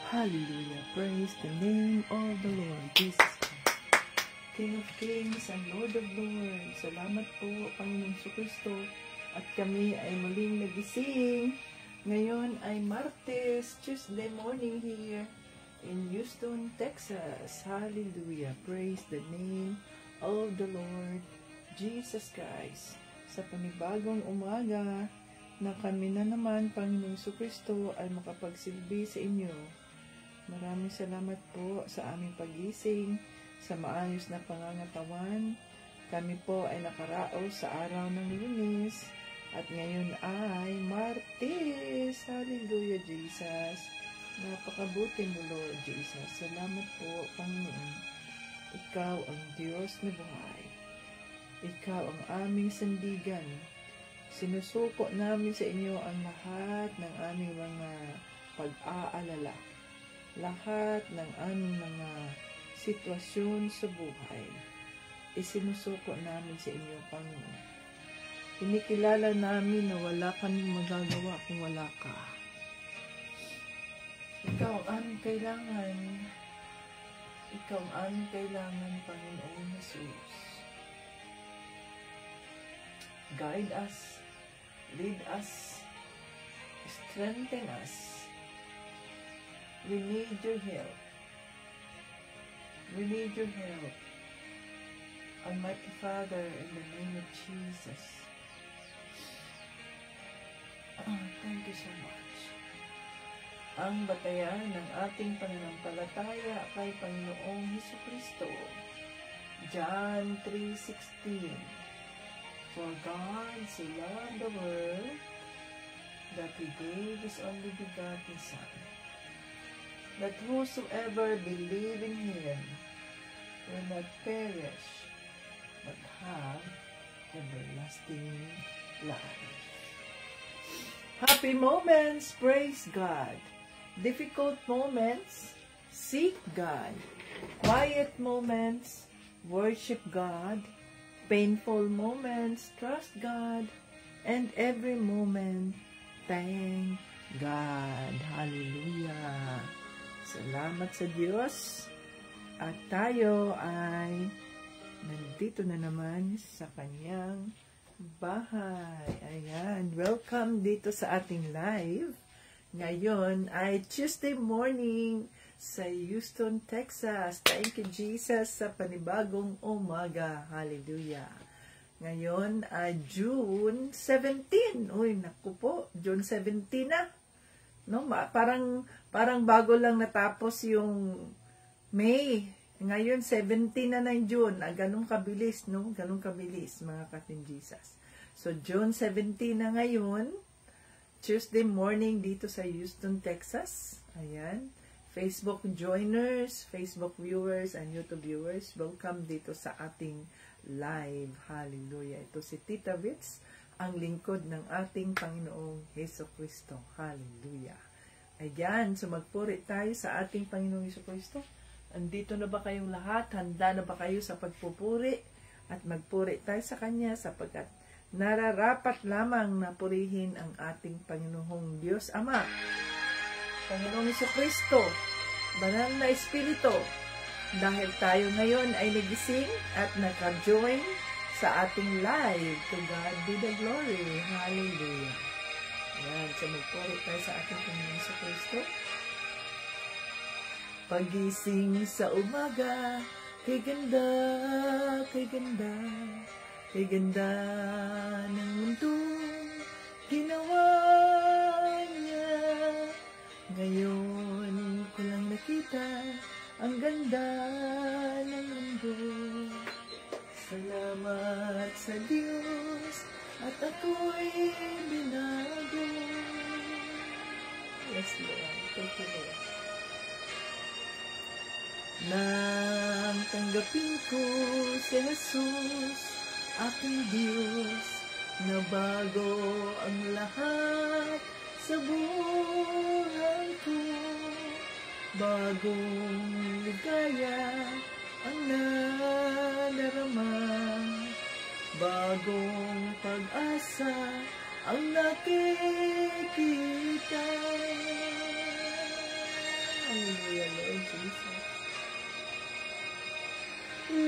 Hallelujah. Praise the name of the Lord Jesus Christ, King of Kings and Lord of Lords. Salamat po, Panginoong Kristo. At kami ay muling nagising. Ngayon ay Martes, Tuesday morning here in Houston, Texas. Hallelujah. Praise the name of the Lord Jesus Christ. Sa panibagong umaga na kami na naman, Panginoong Kristo, ay makapagsilbi sa inyo. Maraming salamat po sa aming pagising, sa maayos na pangangatawan. Kami po ay nakaraos sa araw ng Lunes, at ngayon ay Martes. Hallelujah, Jesus. Napakabuti mo, Lord Jesus. Salamat po, Panginoon. Ikaw ang Diyos na buhay. Ikaw ang aming sandigan. Sinusuko namin sa inyo ang lahat ng aming mga pag-aalala. Lahat ng aming mga sitwasyon sa buhay, isinusuko namin sa inyo, Panginoon. Kinikilala namin na wala kami magagawa kung wala ka. Ikaw ang aming kailangan. Ikaw ang aming kailangan, Panginoon Jesus. Guide us, lead us, strengthen us. We need your help. We need your help. Almighty Father, in the name of Jesus. Thank you so much. Ang batayan ng ating pananampalataya kay Panginoong Jesucristo. John 3:16. For God so loved the world that He gave His only begotten Son, that whosoever believe in Him will not perish, but have everlasting life. Happy moments, praise God. Difficult moments, seek God. Quiet moments, worship God. Painful moments, trust God. And every moment, thank God. Hallelujah. Salamat sa Diyos. At tayo ay nandito na naman sa kanyang bahay. Ayan. Welcome dito sa ating live. Ngayon ay Tuesday morning sa Houston, Texas. Thank you, Jesus, sa panibagong umaga. Hallelujah. Ngayon ay June 17. Uy, naku po. June 17 na. No, parang bago lang natapos yung May. Ngayon 17 na ng June. Ganun kabilis, no? Ganun kabilis, mga katin Jesus. So June 17 na ngayon, Tuesday morning dito sa Houston, Texas. Ayan. Facebook joiners, Facebook viewers, and YouTube viewers, welcome dito sa ating live. Hallelujah. Ito si Tita Ritz, ang lingkod ng ating Panginoong Jesucristo. Hallelujah. Ayan, so magpuri tayo sa ating Panginoong Jesucristo. Andito na ba kayong lahat? Handa na ba kayo sa pagpupuri? At magpuri tayo sa Kanya sapagkat nararapat lamang na purihin ang ating Panginoong Diyos Ama, Panginoong Jesucristo, Banal na Espiritu, dahil tayo ngayon ay nagising at naka-join sa ating live. To God be the glory. Hallelujah. Ayan, so magpuri tayo sa ating Panginoong Jesucristo. Pagising sa umaga, kay ganda, kay ganda, kay ganda ng mundo, ginawa niya. Ngayon ko lang nakita ang ganda ng mundo. Salamat sa Diyos at ako'y binago. Yes, Lord. Thank you, Lord. Nang tanggapin ko si Jesus, aking Diyos, na bago ang lahat sa buhay ko. Bagong ligaya ang nadarama, bagong pag-asa ang nakikita. Hallelujah, Lord Jesus.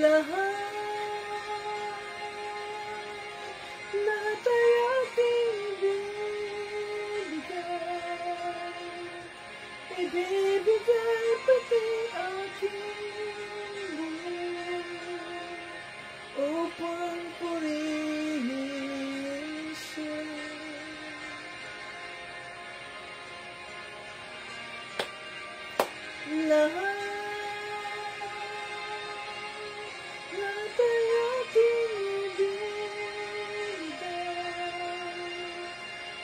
Lahat ay aking ibibigay pati aking buhay upang purihin siya. Lahat ay aking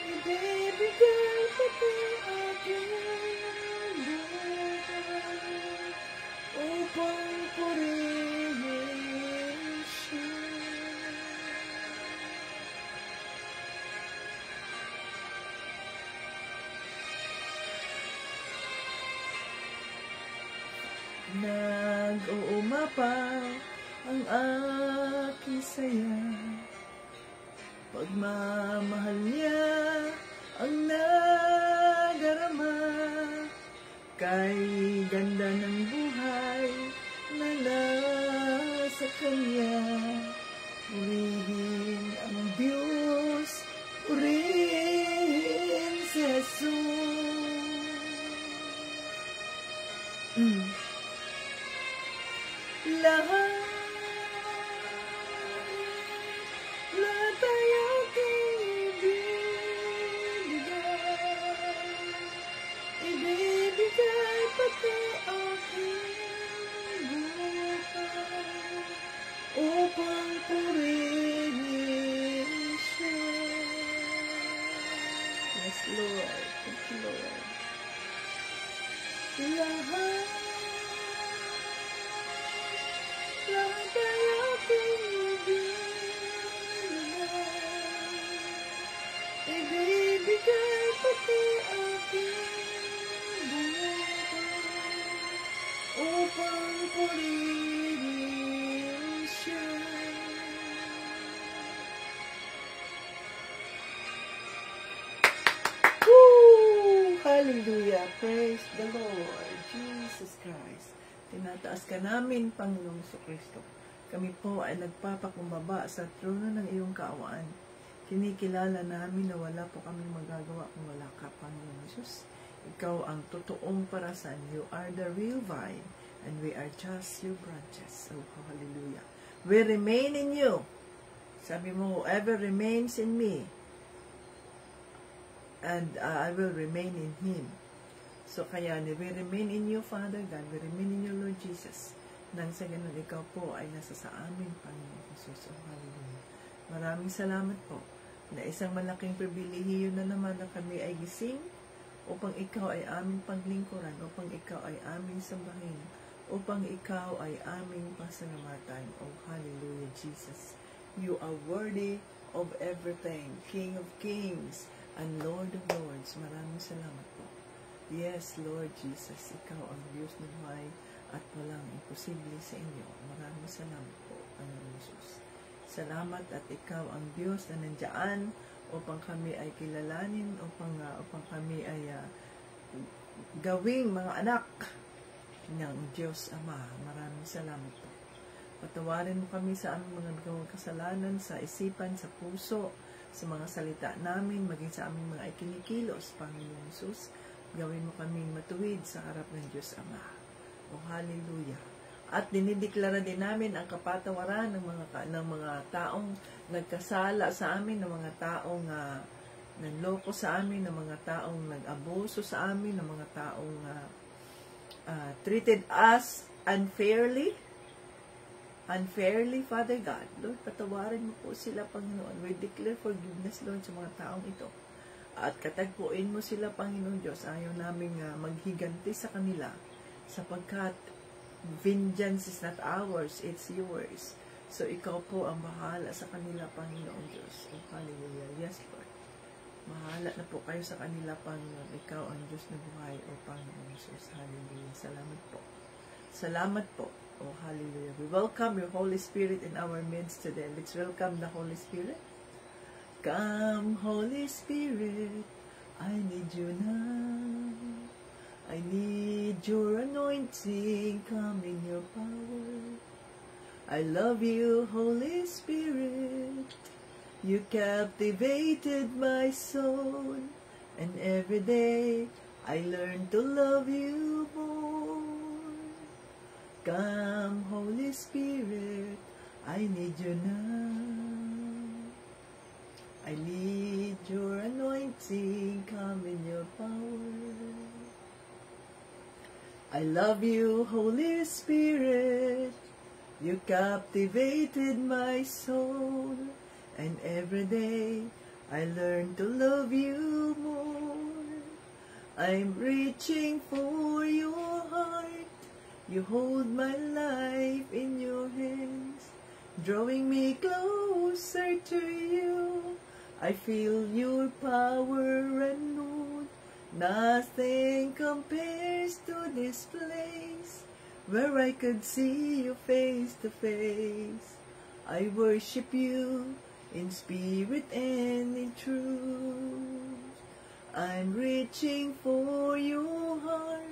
ibibigay pati aking buhay upang purihin siya. Nag-uumapaw ang aking saya, pagmamahal niya ang nadarama, kay ganda ng buhay na nasa kanya. Purihin ang Diyos, purihin si Jesus. Lahat ay aking ibibigay pati aking buhay upang purihin siya. Yes, Lord. Thank you, Lord. Lahat ay aking ibibigay pati aking buhay upang purihin siya. Woo! Hallelujah! Praise the Lord Jesus Christ. Tinataas ka namin, Panginoong Jesucristo. Kami po ay nagpapakumbaba sa trono ng iyong kaawaan. Kinikilala namin na wala po kami magagawa kung wala ka, Panginoong Jesus. Ikaw ang totoong parasan. You are the real vine, and we are just your branches. Oh, hallelujah. We remain in you. Sabi mo, whoever remains in me, and I will remain in him. So, kaya we remain in you, Father God. We remain in you, Lord Jesus. Nang sa ganun, ikaw po ay nasa sa amin, Panginoon Jesus. Oh, hallelujah. Maraming salamat po na isang malaking pribilehiyo na naman na kami ay gising upang ikaw ay aming paglingkuran, upang ikaw ay aming sambahin, upang ikaw ay aming pasalamatan. Oh, hallelujah, Jesus. You are worthy of everything, King of kings and Lord of lords. Maraming salamat po. Yes, Lord Jesus, ikaw ang Diyos ng buhay at walang imposible sa inyo. Maraming salamat po, Panginoon Jesus. Salamat at ikaw ang Diyos na nandiyan upang kami ay kilalanin, upang kami ay gawing mga anak ng Diyos Ama. Maraming salamat po. Patawarin mo kami sa aming mga nagawang kasalanan, sa isipan, sa puso, sa mga salita namin, maging sa aming mga ikinikilos, Panginoon Jesus. Gawin mo kaming matuwid sa harap ng Diyos Ama. O hallelujah. At dinideklara din namin ang kapatawaran ng mga taong nagkasala sa amin, ng mga taong nanloko sa amin, ng mga taong nag-abuso sa amin, ng mga taong treated us unfairly, Father God. Lord, patawarin mo po sila, Panginoon. We declare forgiveness, Lord, sa mga taong ito. At katagpuin mo sila, Panginoon Diyos. Ayaw namin maghiganti sa kanila, sapagkat vengeance is not ours, it's yours. So, ikaw po ang bahala sa kanila, Panginoon Diyos. Oh, hallelujah. Yes, Lord. Mahala na po kayo sa kanila, Panginoon. Ikaw ang Diyos na buhay, O Panginoon Jesus. Hallelujah. Salamat po. Salamat po. Oh, hallelujah. We welcome your Holy Spirit in our midst today. Let's welcome the Holy Spirit. Come, Holy Spirit, I need you now. I need your anointing, come in your power. I love you, Holy Spirit. You captivated my soul, and every day I learn to love you more. Come, Holy Spirit, I need you now. I need your anointing, come in your power. I love you, Holy Spirit. You captivated my soul, and every day I learn to love you more. I'm reaching for your heart. You hold my life in your hands, drawing me closer to you. I feel your power renewed. Nothing compares to this place, where I could see you face to face. I worship you in spirit and in truth. I'm reaching for your heart.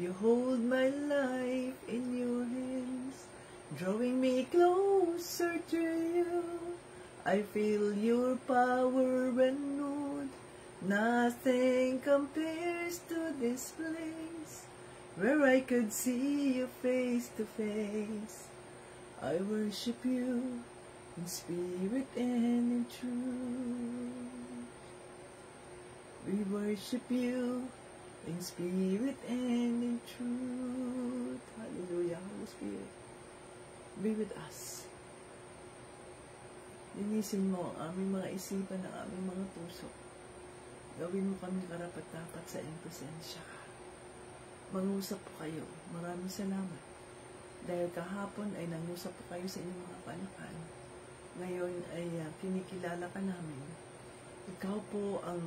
You hold my life in your hands, drawing me closer to you. I feel your power renewed. Nothing compares to this place, where I could see you face to face. I worship you in spirit and in truth. We worship you in spirit and in truth. Hallelujah, Holy Spirit. Be with us. Linisin mo ang aming mga isipan, ang aming mga puso. Gawin mo kami karapat-dapat sa iyong presensya. Mangusap po kayo. Maraming salamat. Dahil kahapon ay nangusap po kayo sa inyong mga panakan. Ngayon ay kinikilala ka namin. Ikaw po ang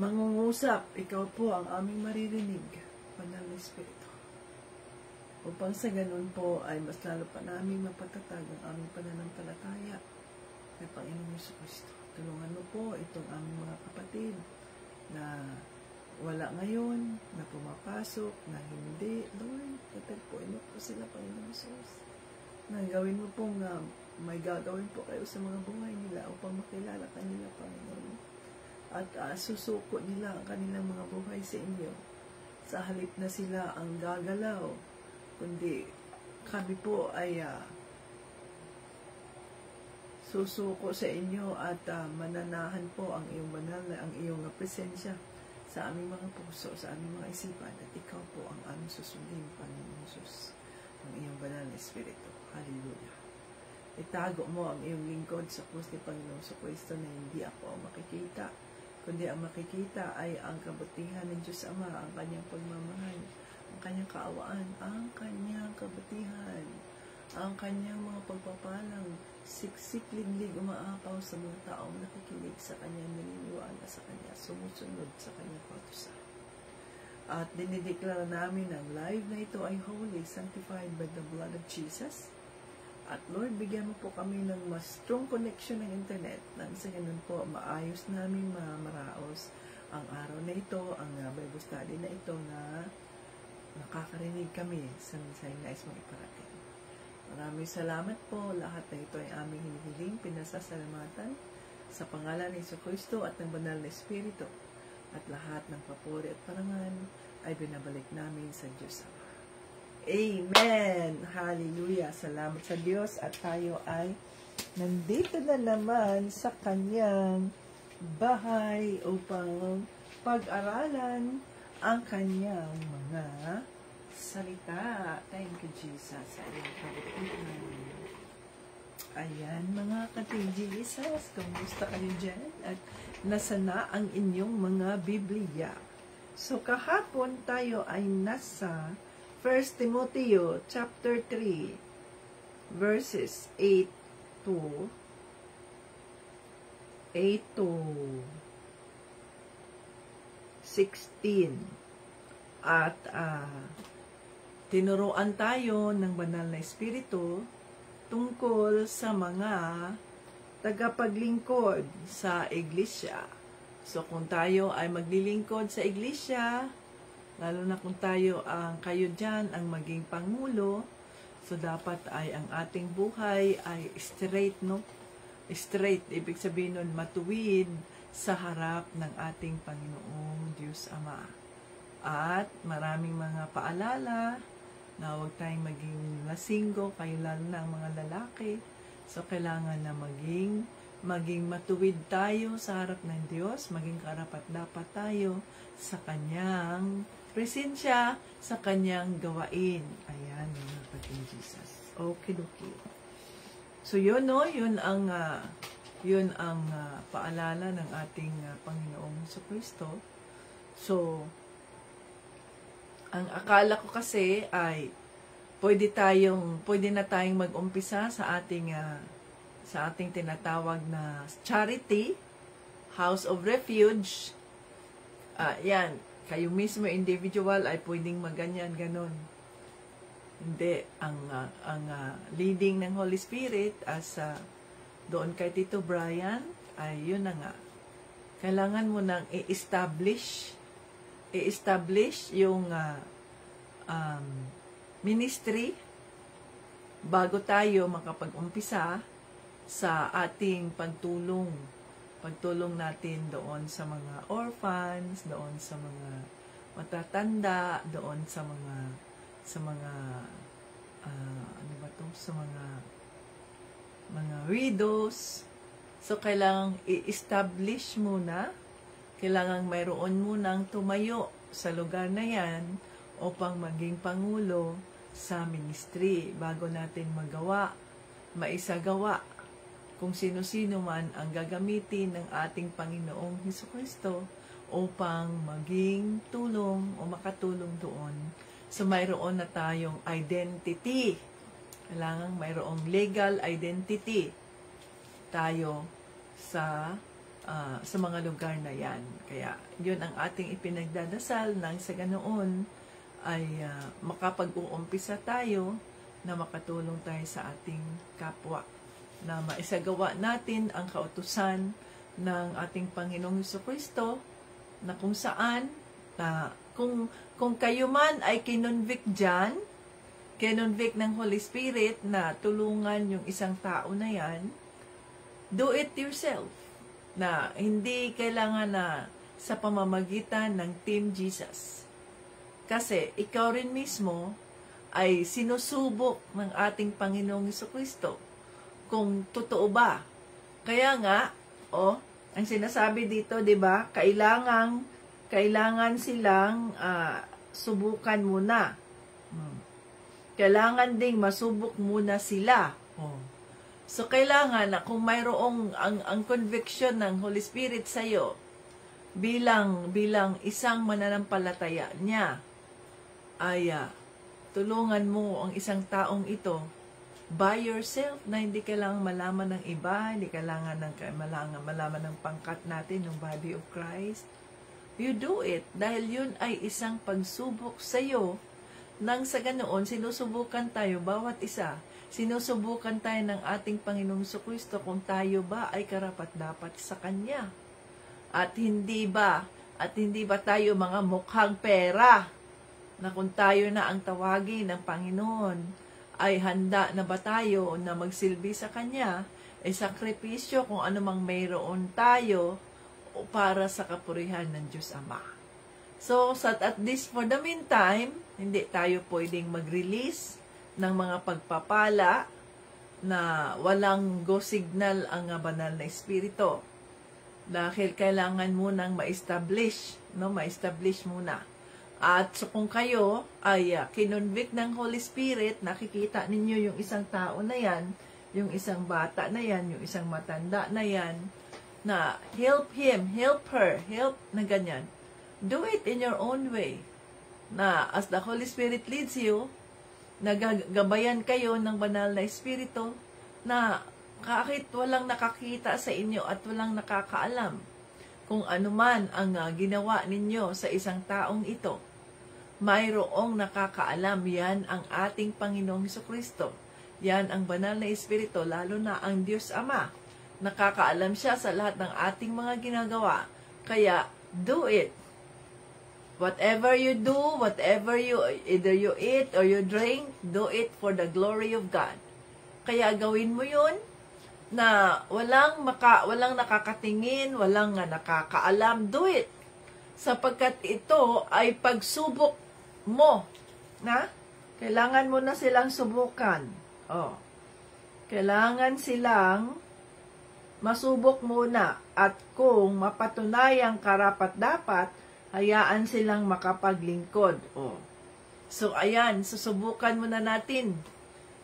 mangungusap. Ikaw po ang aming maririnig. Banal na Espiritu. Upang sa ganun po ay mas lalo pa namin mapatatag ang aming pananampalataya kay Panginoong Jesucristo. Tulungan mo po itong aming mga kapatid na wala ngayon, na pumapasok, na hindi. Lord, katagpuin mo po sila, Panginoong Jesus. Na gawin mo pong may gagawin po kayo sa mga buhay nila upang makilala kanila, Panginoon. At susuko nila ang kanilang mga buhay sa inyo. Sa halip na sila ang gagalaw, kundi kami po ay susuko sa inyo at mananahan po ang iyong banal na ang iyong presensya sa aming mga puso, sa aming mga isipan, at ikaw po ang aming susundin, Panginoon Jesus, ang iyong banal na Espiritu. Hallelujah. Itago mo ang iyong lingkod sa krus ni Panginoon Jesucristo na hindi ako ang makikita, kundi ang makikita ay ang kabutihan ng Diyos Ama, ang kanyang pagmamahal, ang kanyang kaawaan, ang kanyang kabutihan, ang kanyang mga pagpapalang siksik, liglig, umaapaw sa mga taong nakikinig sa kanyang naniniwala sa kanya, sumusunod sa kanyang kautusan. At dinideklara namin ang live na ito ay holy, sanctified by the blood of Jesus. At Lord, bigyan mo po kami ng mas strong connection ng internet nang sa ganun po maayos namin mamaraos ang araw na ito, ang Bible study na ito na nakakarinig kami sa mensaheng nais mong iparating. Maraming salamat po. Lahat na ito ay aming hinihiling, pinasasalamatan sa pangalan ni Jesucristo at ng Banal na Espiritu. At lahat ng papuri at parangal ay binabalik namin sa Diyos Ama. Amen! Hallelujah! Salamat sa Diyos at tayo ay nandito na naman sa kanyang bahay upang pag-aralan ang kanyang mga salita. Thank you, Jesus. Ayan, mga ka-Jesus, kamusta kayo dyan? At nasa na ang inyong mga Biblia? So, kahapon tayo ay nasa 1 Timothy chapter 3, verses 8 to 16. At tinuruan tayo ng Banal na Espiritu tungkol sa mga tagapaglingkod sa iglesia. So, kung tayo ay maglilingkod sa iglesia, Lalo na kung kayo dyan ang maging pangulo, so dapat ay ang ating buhay ay straight, no? Straight, ibig sabihin nun, matuwid sa harap ng ating Panginoong Diyos Ama. At maraming mga paalala na huwag tayong maging lasinggo, kayo lalo na ang mga lalaki. So, kailangan na maging matuwid tayo sa harap ng Diyos, maging karapat-dapat tayo sa Kanyang presensya, sa Kanyang gawain. Ayan, mga kapatid Jesus. Okay. So, yun, no? Yun ang paalala ng ating Panginoong Jesucristo. So, ang akala ko kasi ay pwede na tayong mag-umpisa sa ating tinatawag na charity, House of Refuge. Yan, kayo mismo individual ay pwedeng maganyan, ganon. Hindi, ang leading ng Holy Spirit as doon kay Tito Brian, ay yun na nga. Kailangan mo nang i-establish yung ministry bago tayo makapag-umpisa sa ating pagtulong natin doon sa mga orphans, doon sa mga matatanda, doon sa mga widows. So kailangang i-establish muna, kailangang mayroon munang tumayo sa lugar na yan upang maging pangulo sa ministry bago natin maisagawa kung sino-sino man ang gagamitin ng ating Panginoong Jesucristo upang maging tulong o makatulong doon. So mayroon na tayong identity. Kailangan mayroong legal identity tayo sa mga lugar na yan. Kaya, yun ang ating ipinagdadasal nang sa ganoon ay makapag-uumpisa tayo na makatulong tayo sa ating kapwa. Na maisagawa natin ang kautusan ng ating Panginoong Jesucristo na kung saan, kung kayo man ay kinonvict dyan, kinonvict ng Holy Spirit na tulungan yung isang tao na yan, do it yourself. Na hindi kailangan na sa pamamagitan ng Team Jesus. Kasi ikaw rin mismo ay sinusubok ng ating Panginoong Jesucristo kung totoo ba. Kaya nga, ang sinasabi dito, 'di ba? Kailangan silang subukan muna. Kailangan ding masubok muna sila. So, kailangan na kung mayroong ang conviction ng Holy Spirit sa'yo bilang isang mananampalataya niya, ay tulungan mo ang isang taong ito by yourself na hindi kailangan malaman ng iba, hindi kailangan malaman ng pangkat natin, ng body of Christ. You do it dahil yun ay isang pagsubok sa'yo nang sa ganoon sinusubukan tayo bawat isa. Sinusubukan tayo ng ating Panginoong Jesucristo kung tayo ba ay karapat-dapat sa Kanya. At hindi ba tayo mga mukhang pera na kung tayo na ang tawagin ng Panginoon, ay handa na ba tayo na magsilbi sa Kanya, ay sakripisyo kung anumang mayroon tayo para sa kapurihan ng Diyos Ama. So, at least for the meantime, hindi tayo pwedeng mag-release ng mga pagpapala na walang go signal ang banal na espiritu. Dahil kailangan munang ma-establish muna. At so kung kayo ay kinonvict ng Holy Spirit, nakikita ninyo yung isang tao na yan, yung isang bata na yan, yung isang matanda na yan, na help him, help her, help na ganyan. Do it in your own way. Na as the Holy Spirit leads you, nagagabayan kayo ng banal na espiritu na kahit walang nakakita sa inyo at walang nakakaalam kung ano man ang ginawa ninyo sa isang taong ito, mayroong nakakaalam. Yan ang ating Panginoong Jesucristo. Yan ang banal na espiritu, lalo na ang Diyos Ama. Nakakaalam siya sa lahat ng ating mga ginagawa. Kaya, do it. Whatever you do, whatever either you eat or you drink, do it for the glory of God. Kaya gawin mo yun na walang nakakatingin, walang nakakaalam, do it. Sapagkat ito ay pagsubok mo, na? Kailangan mo na silang subukan. Oh. Kailangan silang masubok muna at kung mapatunayang karapat-dapat, hayaan silang makapaglingkod. Oh. So, ayan, susubukan muna natin.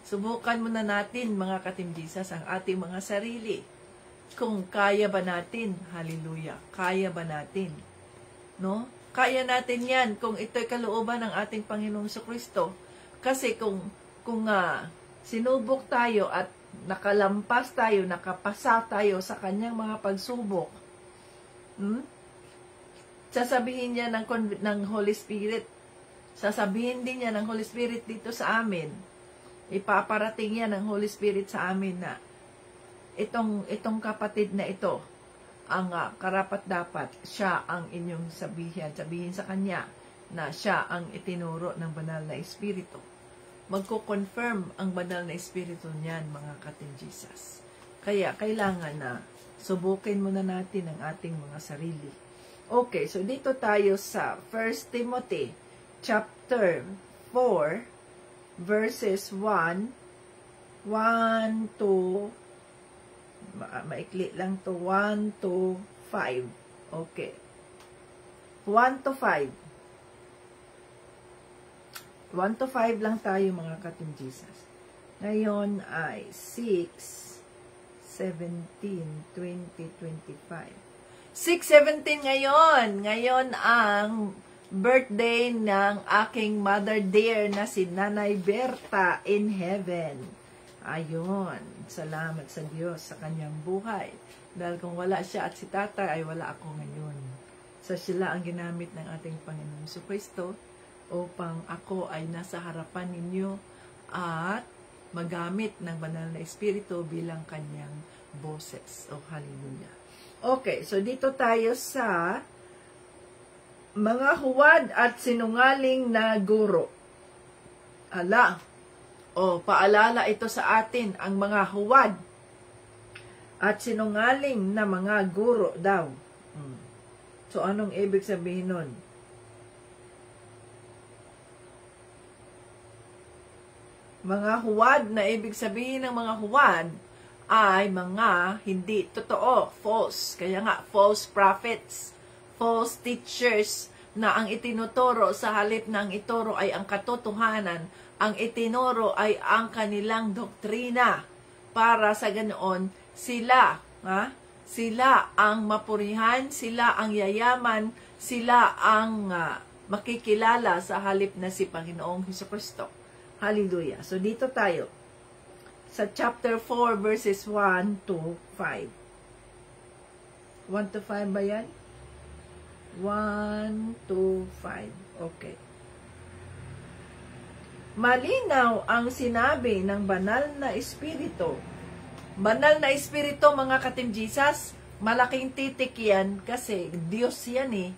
Subukan muna natin, mga ka-Team Jesus, ang ating mga sarili. Kung kaya ba natin, hallelujah, kaya ba natin? No? Kaya natin yan kung ito'y kalooban ng ating Panginoong Jesucristo. Kasi kung sinubok tayo at nakalampas tayo, nakapasa tayo sa kanyang mga pagsubok, sasabihin niya ng Holy Spirit, sasabihin din niya ng Holy Spirit dito sa amin, ipaparating niya ng Holy Spirit sa amin na itong kapatid na ito, ang karapat-dapat, siya ang inyong sabihin sa kanya na siya ang itinuro ng banal na Espiritu. Magko-confirm ang banal na Espiritu niyan, mga ka-Team Jesus. Kaya, kailangan na subukin muna natin ang ating mga sarili. Okay, so dito tayo sa 1 Timothy chapter 4, verses 1 to maikli lang to 1 to 5. Okay. 1 to 5. 1 to 5 lang tayo, mga ka-Team Jesus. Ngayon ay 6, 17, 20, 25. 6:17 ngayon. Ngayon ang birthday ng aking mother dear na si Nanay Berta in heaven. Ayun. Salamat sa Diyos sa kanyang buhay. Dahil kung wala siya at si tatay, ay wala ako ngayon. So sila ang ginamit ng ating Panginoong Jesucristo upang ako ay nasa harapan ninyo at magamit ng banal na Espiritu bilang kanyang boses. Oh, hallelujah. Okay, so dito tayo sa mga huwad at sinungaling na guro. Paalala ito sa atin, ang mga huwad at sinungaling na mga guro daw. So, anong ibig sabihin nun? Mga huwad, na ibig sabihin ng mga huwad ay mga hindi totoo, false. Kaya nga, false prophets, false teachers na ang itinuturo sa halip na ang ituro ay ang katotohanan, ang itinuro ay ang kanilang doktrina para sa ganoon sila ang mapurihan, sila ang yayaman, sila ang makikilala sa halip na si Panginoong Jesucristo. Hallelujah. So dito tayo sa chapter 4 verses 1 to 5. 1 to 5 ba yan? 1 to 5. Okay. Malinaw ang sinabi ng banal na Espiritu. Banal na Espiritu, mga ka-Team Jesus, malaking titik yan kasi Diyos yan eh.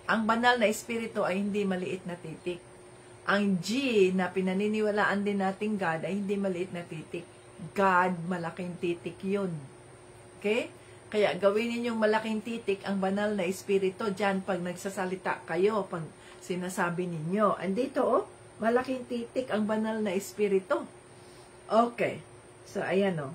Ang banal na Espiritu ay hindi maliit na titik. Ang G na pinaniniwalaan din nating God ay hindi maliit na titik. God, malaking titik yun. Okay? Kaya gawin ninyong malaking titik ang banal na Espiritu dyan pag nagsasalita kayo, pag sinasabi ninyo. Andito, malaking titik ang banal na Espiritu. Okay. So, ayan o.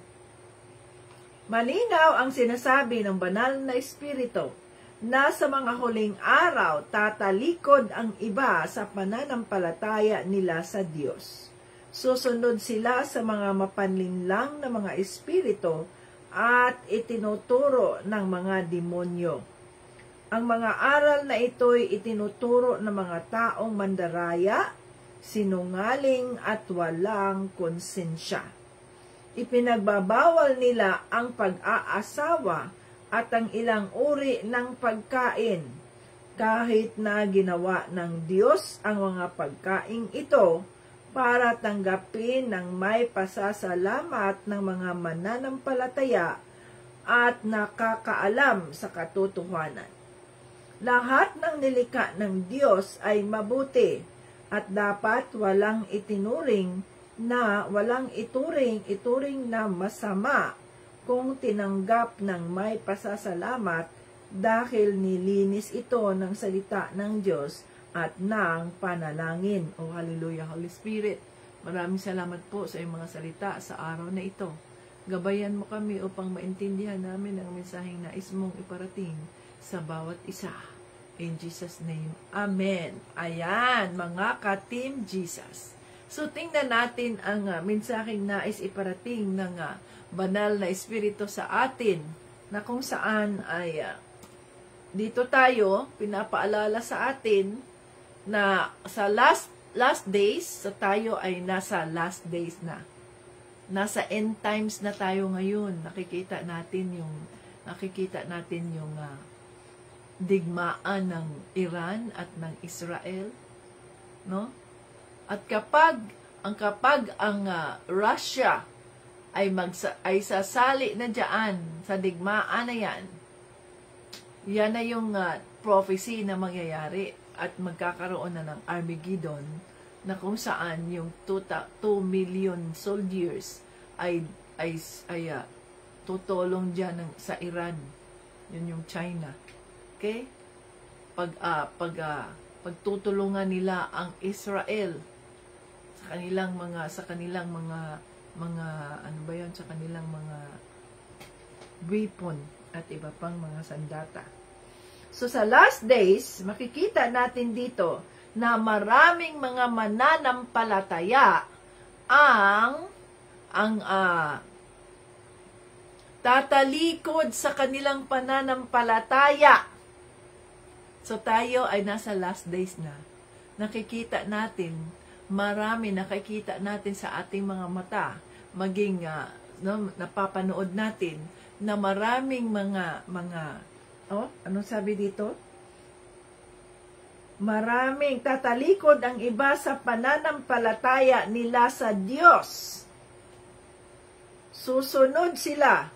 Malinaw ang sinasabi ng banal na Espiritu na sa mga huling araw tatalikod ang iba sa pananampalataya nila sa Diyos. Susunod sila sa mga mapanlinlang na mga espiritu at itinuturo ng mga demonyo. Ang mga aral na ito'y itinuturo ng mga taong mandaraya, sinungaling at walang konsensya. Ipinagbabawal nila ang pag-aasawa at ang ilang uri ng pagkain, kahit na ginawa ng Diyos ang mga pagkaing ito para tanggapin ng may pasasalamat ng mga mananampalataya at nakakaalam sa katotohanan. Lahat ng nilikha ng Diyos ay mabuti at dapat walang ituring na masama kung tinanggap ng may pasasalamat dahil nilinis ito ng salita ng Diyos at ng panalangin. Oh, hallelujah, Holy Spirit. Maraming salamat po sa iyong mga salita sa araw na ito. Gabayan mo kami upang maintindihan namin ang mensaheng nais mong iparating sa bawat isa. In Jesus' name, Amen. Ayan, mga ka-Team Jesus. So, tingnan natin ang mensaheng nais iparating ng banal na Espiritu sa atin, na kung saan ay dito tayo, pinapaalala sa atin na sa last days, so tayo ay nasa last days na. Nasa end times na tayo ngayon. Nakikita natin yung digmaan ng Iran at ng Israel, no? At kapag ang Russia ay sasali na diyan sa digmaan na yan na yung prophecy na mangyayari at magkakaroon na ng Armageddon, na kung saan yung 2 million soldiers ay tutulong diyan sa Iran. Yun yung China. Okay? Pagtutulungan nila ang Israel sa kanilang mga weapon at iba pang mga sandata. So sa last days, makikita natin dito na maraming mga mananampalataya ang tatalikod sa kanilang pananampalataya. So tayo ay nasa last days na. Nakikita natin, nakikita natin sa ating mga mata, maging napapanood natin na maraming anong sabi dito? Maraming tatalikod ang iba sa pananampalataya nila sa Diyos. Susunod sila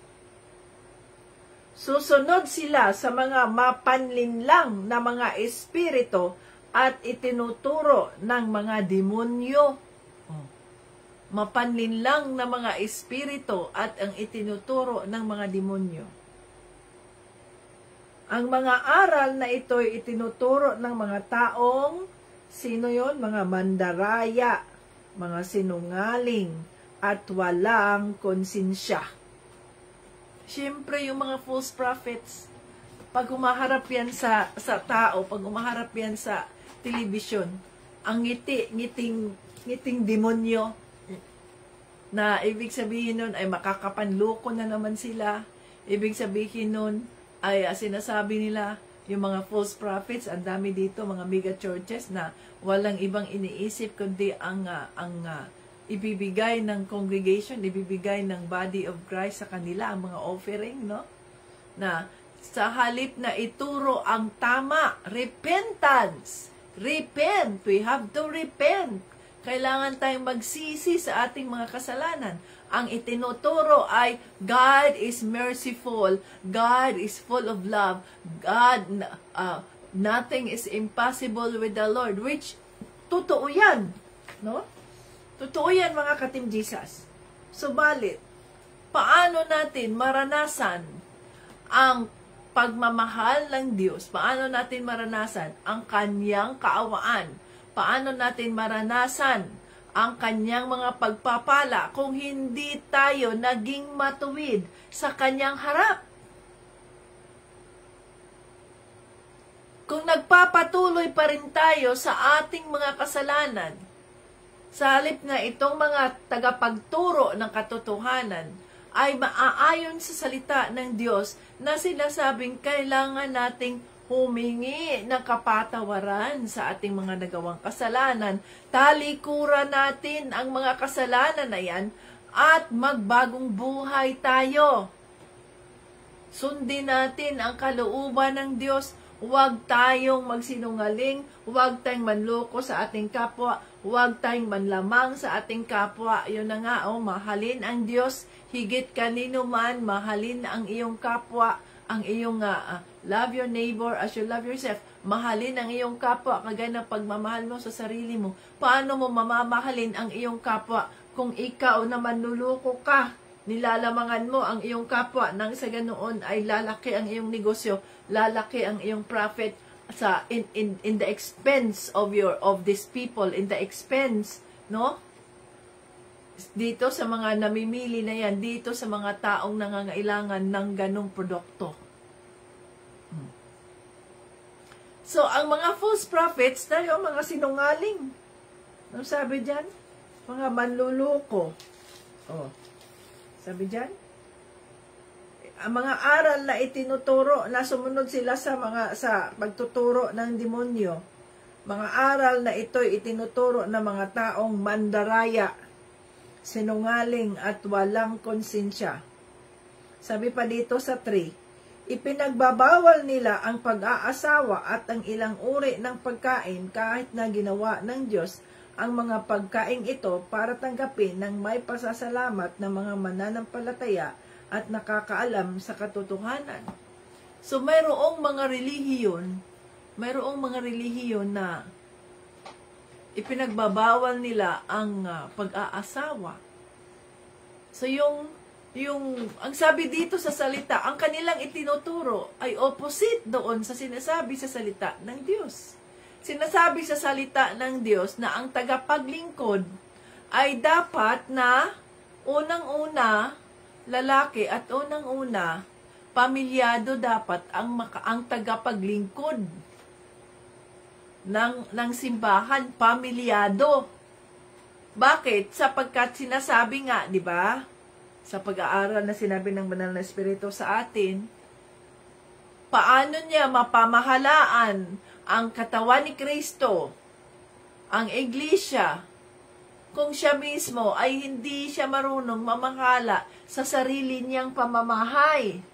sa mga mapanlinlang na mga espiritu at itinuturo ng mga demonyo. Mapanlinlang na mga espiritu at ang itinuturo ng mga demonyo. Ang mga aral na ito ay itinuturo ng mga taong, sino yon? Mga mandaraya, mga sinungaling, at walang konsensya. Siyempre, yung mga false prophets, pag umaharap yan sa tao, pag umaharap yan sa television, ang ngiting demonyo, na ibig sabihin nun ay makakapanloko na naman sila. Ibig sabihin nun ay sinasabi nila, yung mga false prophets, ang dami dito, mga mega churches na walang ibang iniisip kundi ang ibibigay ng congregation, ibibigay ng body of Christ sa kanila, ang mga offering, no? Na sa halip na ituro ang tama, repentance. Repent. We have to repent. Kailangan tayong magsisi sa ating mga kasalanan. Ang itinuturo ay God is merciful, God is full of love, nothing is impossible with the Lord, which totoo yan, no? Totoo yan, mga ka-Team Jesus. Subalit, paano natin maranasan ang pagmamahal ng Diyos? Paano natin maranasan ang kanyang kaawaan? Paano natin maranasan ang kanyang mga pagpapala kung hindi tayo naging matuwid sa kanyang harap? Kung nagpapatuloy pa rin tayo sa ating mga kasalanan, sa halip na itong mga tagapagturo ng katotohanan ay maaayon sa salita ng Diyos na sinasabing kailangan nating humingi ng kapatawaran sa ating mga nagawang kasalanan, talikuran natin ang mga kasalanan na yan, at magbagong buhay tayo. Sundin natin ang kalooban ng Diyos. Huwag tayong magsinungaling, huwag tayong manloko sa ating kapwa, huwag tayong manlamang sa ating kapwa. Yun na nga, mahalin ang Diyos, higit kanino man, mahalin ang iyong kapwa, ang iyong love your neighbor as you love yourself. Mahalin ang iyong kapwa kagaya ng pagmamahal mo sa sarili mo. Paano mo mamamahalin ang iyong kapwa kung ikaw na manluloko ka? Nilalamangan mo ang iyong kapwa nang sa ganoon ay lalaki ang iyong negosyo, lalaki ang iyong profit sa in the expense of these people, in the expense, no? Dito sa mga namimili na yan, dito sa mga taong nangangailangan ng ganong produkto. So, ang mga false prophets, tayo mga sinungaling. Ano sabi dyan? Mga manluloko. Oh. Sabi dyan? Ang mga aral na itinuturo, na sumunod sila sa pagtuturo ng demonyo. Mga aral na ito'y itinuturo ng mga taong mandaraya, sinungaling at walang konsensya. Sabi pa dito sa 3, ipinagbabawal nila ang pag-aasawa at ang ilang uri ng pagkain kahit na ginawa ng Diyos ang mga pagkain ito para tanggapin ng may pasasalamat ng mga mananampalataya at nakakaalam sa katotohanan. So mayroong mga relihiyon na ipinagbabawal nila ang pag-aasawa. So ang sabi dito sa salita, ang kanilang itinuturo ay opposite doon sa sinasabi sa salita ng Diyos. Sinasabi sa salita ng Diyos na ang tagapaglingkod ay dapat na unang-una lalaki at unang-una pamilyado dapat ang tagapaglingkod ng simbahan, pamilyado. Bakit? Sapagkat sinasabi nga, di ba? Sa pag-aaral na sinabi ng Banal na Espiritu sa atin, paano niya mapamahalaan ang katawan ni Kristo, ang iglesia, kung siya mismo ay hindi siya marunong mamahala sa sarili niyang pamamahay,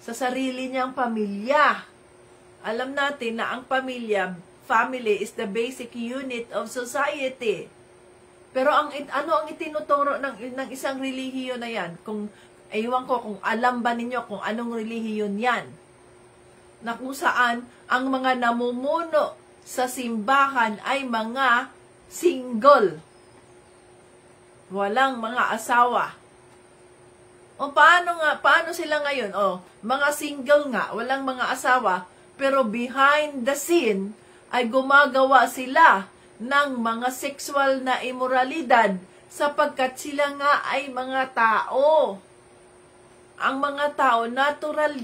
sa sarili niyang pamilya. Alam natin na ang family is the basic unit of society. Pero ano ang itinuturo ng isang relihiyon na yan? Ewan ko kung alam ba ninyo kung anong relihiyon yan. Na kung saan ang mga namumuno sa simbahan ay mga single. Walang mga asawa. O paano sila ngayon? O, mga single nga, walang mga asawa, pero behind the scene ay gumagawa sila ng mga sexual na immoralidad sapagkat sila nga ay mga tao. Ang mga tao, natural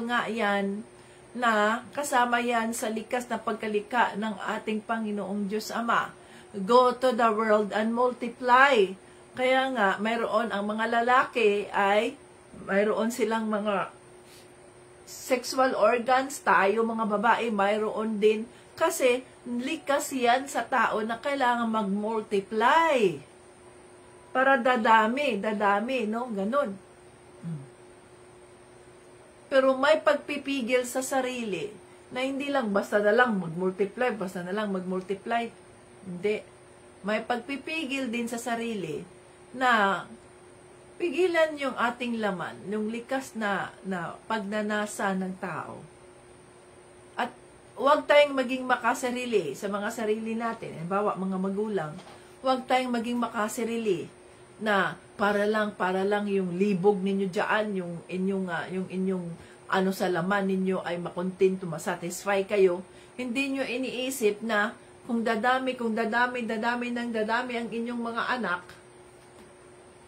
nga yan na kasama yan sa likas na pagkalika ng ating Panginoong Diyos Ama. Go to the world and multiply. Kaya nga, mayroon ang mga lalaki ay mayroon silang mga sexual organs, tayo mga babae, mayroon din. Kasi likas yan sa tao na kailangan mag-multiply. Para dadami, no? Ganun. Pero may pagpipigil sa sarili na hindi lang basta na lang mag-multiply. Hindi. May pagpipigil din sa sarili na pigilan yung ating laman, yung likas na pagnanasa ng tao. At huwag tayong maging makasarili sa mga sarili natin. Halimbawa, mga magulang, huwag tayong maging makasarili na para lang yung libog ninyo diyan, yung inyong sa laman ninyo ay makontento, masatisfy kayo. Hindi nyo iniisip na kung dadami ang inyong mga anak,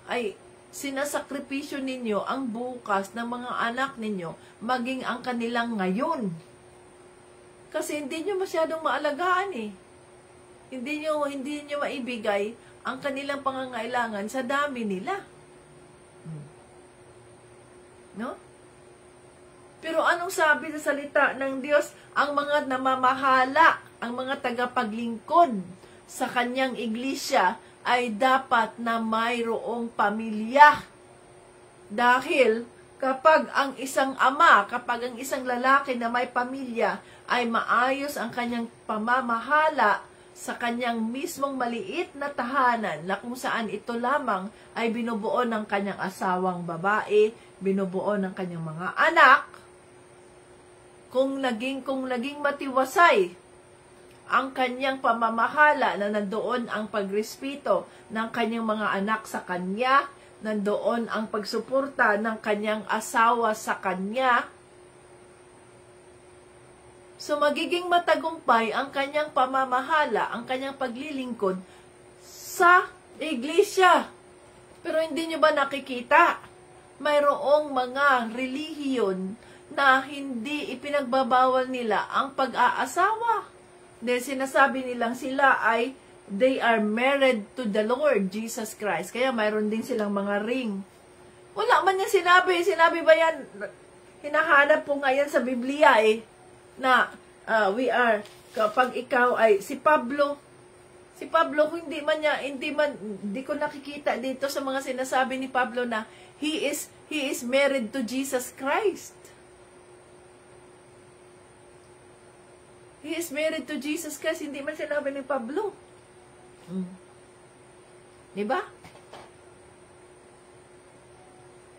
ay sinasakripisyo ninyo ang bukas ng mga anak ninyo, maging ang kanilang ngayon. Kasi hindi nyo masyadong maalagaan eh. Hindi nyo maibigay ang kanilang pangangailangan sa dami nila. No? Pero anong sabi sa salita ng Diyos? Ang mga namamahala, ang mga tagapaglingkod sa kanyang iglesia ay dapat na mayroong pamilya. Dahil kapag ang isang ama, kapag ang isang lalaki na may pamilya ay maayos ang kanyang pamamahala sa kanyang mismong maliit na tahanan na kung saan ito lamang ay binubuo ng kanyang asawang babae, binubuo ng kanyang mga anak, kung naging matiwasay ang kanyang pamamahala na nandoon ang pagrespeto ng kanyang mga anak sa kanya, nandoon ang pagsuporta ng kanyang asawa sa kanya, so magiging matagumpay ang kanyang pamamahala, ang kanyang paglilingkod sa iglesia. Pero hindi nyo ba nakikita? Mayroong mga relihiyon na hindi ipinagbabawal nila ang pag-aasawa. Dahil sinasabi nilang sila ay they are married to the Lord Jesus Christ. Kaya mayroon din silang mga ring. Wala man niya sinabi. Sinabi ba yan? Hinahanap po nga yan sa Biblia na kapag ikaw ay si Pablo, hindi ko nakikita dito sa mga sinasabi ni Pablo na he is married to Jesus Christ. He is married to Jesus Christ. Hindi man sinabi ni Pablo. Diba?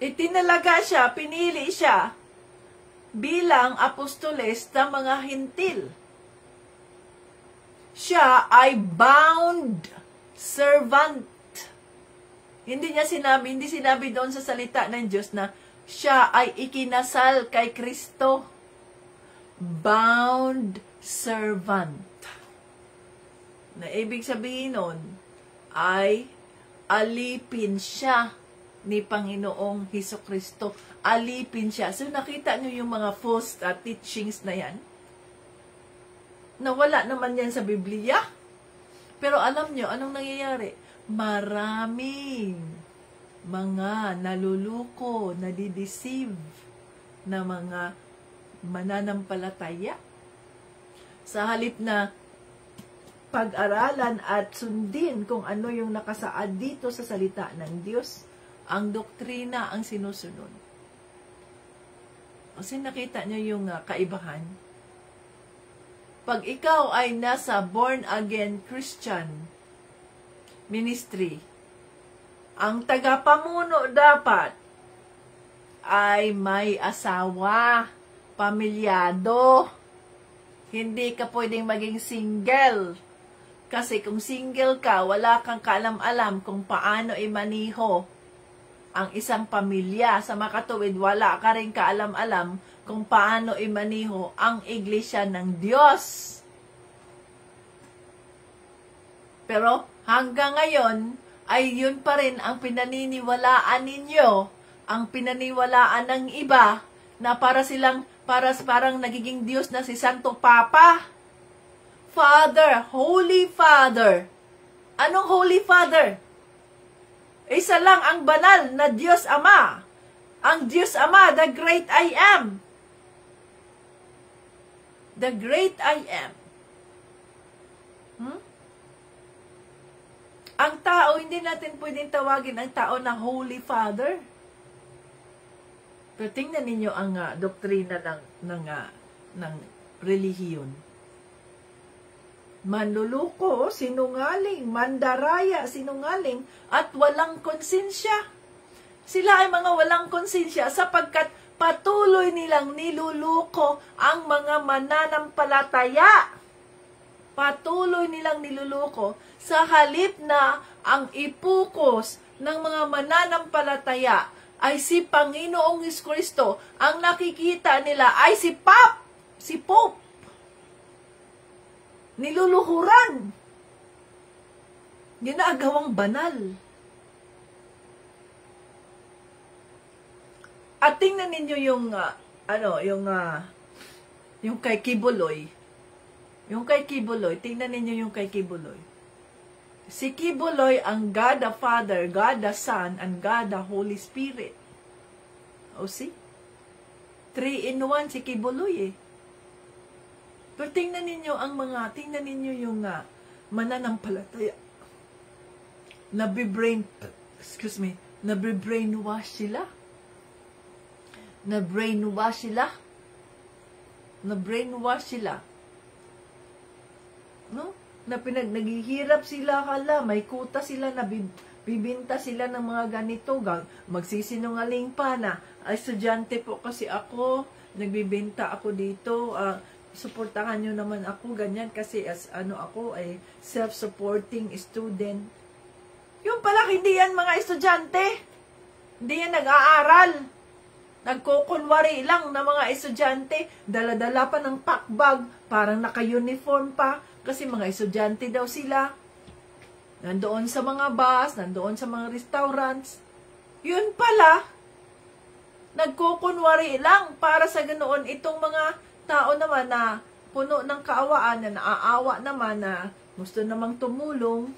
Itinalaga siya, pinili siya bilang apostoles ng mga hintil. Siya ay bound servant. Hindi sinabi doon sa salita ng Diyos na siya ay ikinasal kay Kristo. Bound servant. Na ibig sabihin nun ay alipin siya ni Panginoong Hesukristo. Alipin siya. So nakita nyo yung mga false teachings na yan? Nawala naman yan sa Biblia. Pero alam nyo, anong nangyayari? Maraming mga naluluko, nadideceive na mga mananampalataya. Sa halip na pag-aralan at sundin kung ano yung nakasaad dito sa salita ng Diyos, ang doktrina ang sinusunod. Kasi nakita nyo yung kaibahan. Pag ikaw ay nasa born-again Christian ministry, ang tagapamuno dapat ay may asawa, pamilyado. Hindi ka pwedeng maging single. Kasi kung single ka, wala kang kaalam-alam kung paano imaniho ang isang pamilya. Sa makatuwid, wala ka rin kaalam-alam kung paano imaniho ang iglesia ng Diyos. Pero hanggang ngayon, ay yun pa rin ang pinaniniwalaan ninyo, ang pinaniwalaan ng iba, na parang nagiging Diyos na si Santo Papa. Father, Holy Father. Anong Holy Father? Isa lang ang banal na Diyos Ama. Ang Diyos Ama, the great I am. The great I am. Ang tao, hindi natin pwedeng tawagin ang tao na Holy Father. Pero tingnan ninyo ang doktrina ng relihiyon. Manluluko, sinungaling, mandaraya, sinungaling, at walang konsensya. Sila ay mga walang konsensya sapagkat patuloy nilang niluluko ang mga mananampalataya. Patuloy nilang niluluko sa halip na ang ipukos ng mga mananampalataya ay si Panginoong Hesukristo. Ang nakikita nila ay si Pope. Niluluhuran. Ginagawang banal. At tingnan ninyo yung kay Kibuloy. Yung kay Kibuloy, tingnan ninyo yung kay Kibuloy. Si Kibuloy ang God the Father, God the Son, and God the Holy Spirit. O see? 3-in-1 si Kibuloy Pero tingnan ninyo yung mananampalataya. Nabibrainwash sila. Nabrainwash sila. No? Naghihirap sila, may kuta sila, bibinta sila ng mga ganito, magsisinungaling pa na, estudyante po kasi ako, nagbibinta ako dito, suportahan nyo naman ako, ganyan, kasi ako ay self-supporting student. Yung pala, hindi yan mga estudyante, hindi yan nag-aaral, nagkukunwari lang na mga estudyante, dala-dala pa ng packbag, parang naka-uniform pa, kasi mga estudyante daw sila. Nandoon sa mga bus, nandoon sa mga restaurants. Yun pala, nagkukunwari lang para sa ganoon itong mga tao naman na puno ng kaawaan, na naaawa naman, na gusto namang tumulong.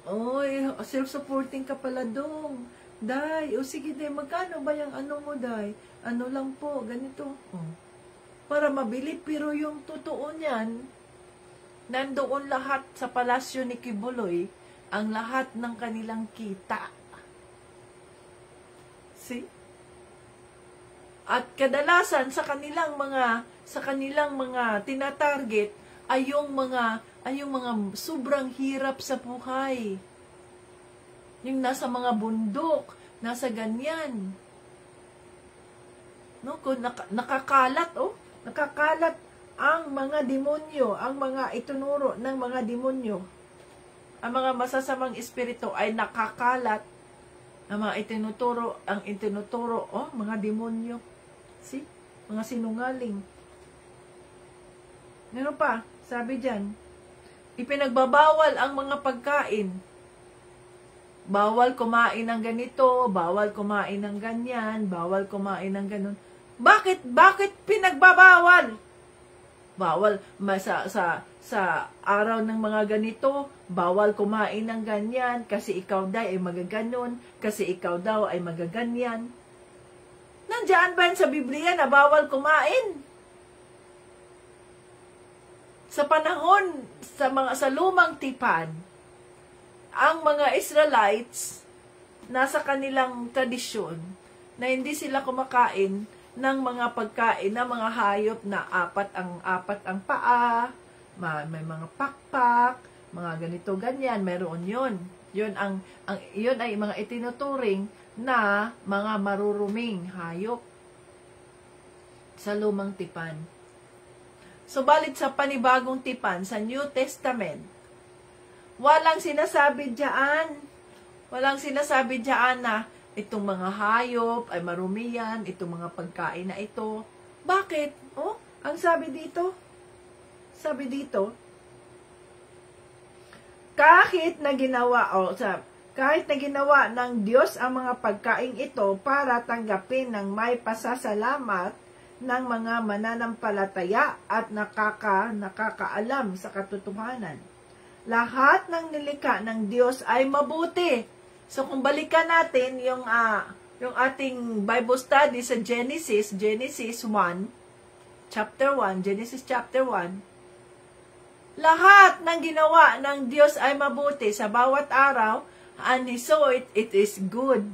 Oy, self-supporting ka pala dong. Day, o sige day, magkano ba yung ano mo day? Ano lang po, ganito. Para mabili, pero yung totoo niyan, nandoon lahat sa palasyo ni Kibuloy, ang lahat ng kanilang kita. See? At kadalasan sa kanilang mga tinatarget ay yung mga sobrang hirap sa buhay. Yung nasa mga bundok, nasa ganyan. No, kung nakakalat ang mga demonyo, ang mga itunuro ng mga demonyo. Ang mga masasamang espiritu ay nakakalat ang mga itinuturo, mga demonyo. See? Mga sinungaling. Meron pa, sabi diyan, ipinagbabawal ang mga pagkain. Bawal kumain ng ganito, bawal kumain ng ganyan, bawal kumain ng ganun. Bakit pinagbabawal? Bawal sa araw ng mga ganito, bawal kumain ng ganyan kasi ikaw daw ay magaganon, kasi ikaw daw ay magaganyan. Nandiyan ba sa Biblia na bawal kumain? Sa panahon sa lumang tipan, ang mga Israelites nasa kanilang tradisyon na hindi sila kumakain ng mga pagkain na mga hayop na apat ang paa, may mga pakpak, mga ganito ganyan, meron yun. Yun ay mga itinuturing na mga maruruming hayop sa lumang tipan. Subalit sa panibagong tipan, sa New Testament, walang sinasabi diyan na itong mga hayop ay marumi yan, itong mga pagkain na ito. Bakit? Ang sabi dito, kahit na ginawa ng Diyos ang mga pagkain ito para tanggapin ng may pasasalamat ng mga mananampalataya at nakakaalam sa katotohanan. Lahat ng nilikha ng Diyos ay mabuti. So kung balikan natin yung ating Bible study sa Genesis 1, Genesis chapter 1, lahat ng ginawa ng Diyos ay mabuti sa bawat araw, and He saw it is good.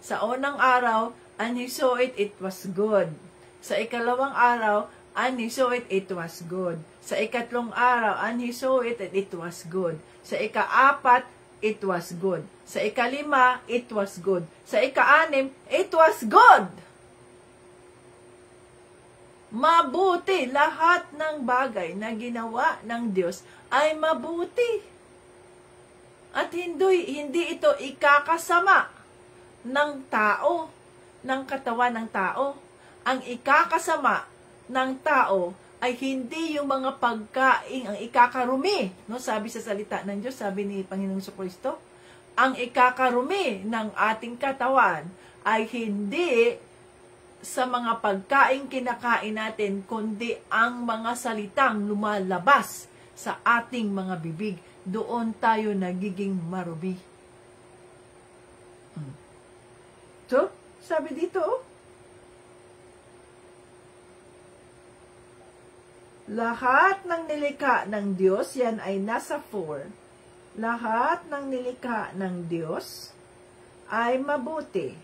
Sa unang araw, and He saw it was good. Sa ikalawang araw, and He saw it was good. Sa ikatlong araw, and He saw it was good. Sa ikaapat, it was good. Sa ikalima, it was good. Sa ikaanim, it was good. Mabuti. Lahat ng bagay na ginawa ng Diyos ay mabuti. At hindi ito ikakasama ng tao, ng katawan ng tao. Ang ikakasama ng tao ay hindi yung mga pagkain ang ikakarumi. No, sabi sa salita ng Diyos, sabi ni Panginoong Jesucristo, ang ikakarumi ng ating katawan ay hindi sa mga pagkain kinakain natin, kundi ang mga salitang lumalabas sa ating mga bibig. Doon tayo nagiging marumi. So, sabi dito, lahat ng nilikha ng Diyos, yan ay nasa 4. Lahat ng nilikha ng Diyos ay mabuti.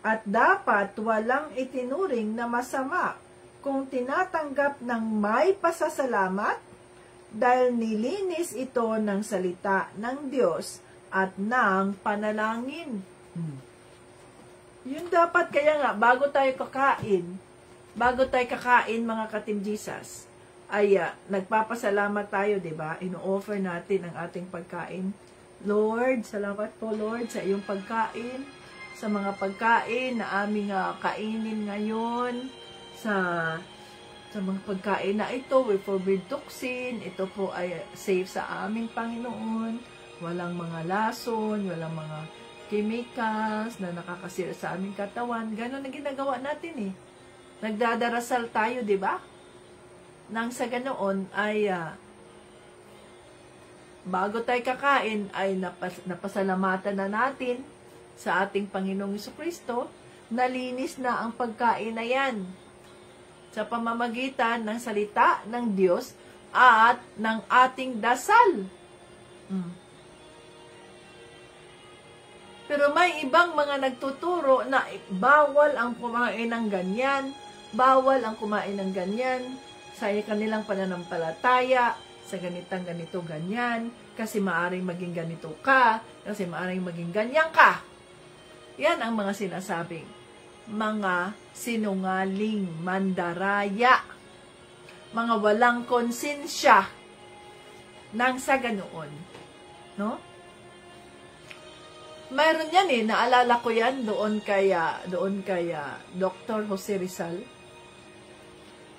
At dapat walang itinuring na masama kung tinatanggap ng may pasasalamat dahil nilinis ito ng salita ng Diyos at ng panalangin. Yun dapat, kaya nga, bago tayo kakain mga ka-Team Jesus, ay nagpapasalamat tayo, diba? Ino-offer natin ang ating pagkain. Lord, salamat po Lord sa iyong pagkain, sa mga pagkain na aming kainin ngayon, sa mga pagkain na ito, we forbid toxin, ito po ay safe sa aming Panginoon, walang mga lason, walang mga chemicals na nakakasira sa aming katawan. Ganon na ginagawa natin eh. Nagdadarasal tayo, di ba? Nang sa ganoon ay bago tayo kakain ay napasalamatan na natin sa ating Panginoong Jesucristo, nalinis na ang pagkain na yan sa pamamagitan ng salita ng Diyos at ng ating dasal. Pero may ibang mga nagtuturo na bawal ang kumain ng ganyan, bawal ang kumain ng ganyan, sa kanilang pananampalataya, sa ganito, ganyan, kasi maaring maging ganito ka, kasi maaring maging ganyan ka. Yan ang mga sinasabing mga sinungaling, mandaraya, mga walang konsensya nang sa ganoon. No? Mayroon yan eh, naalala ko yan doon kaya Dr. Jose Rizal,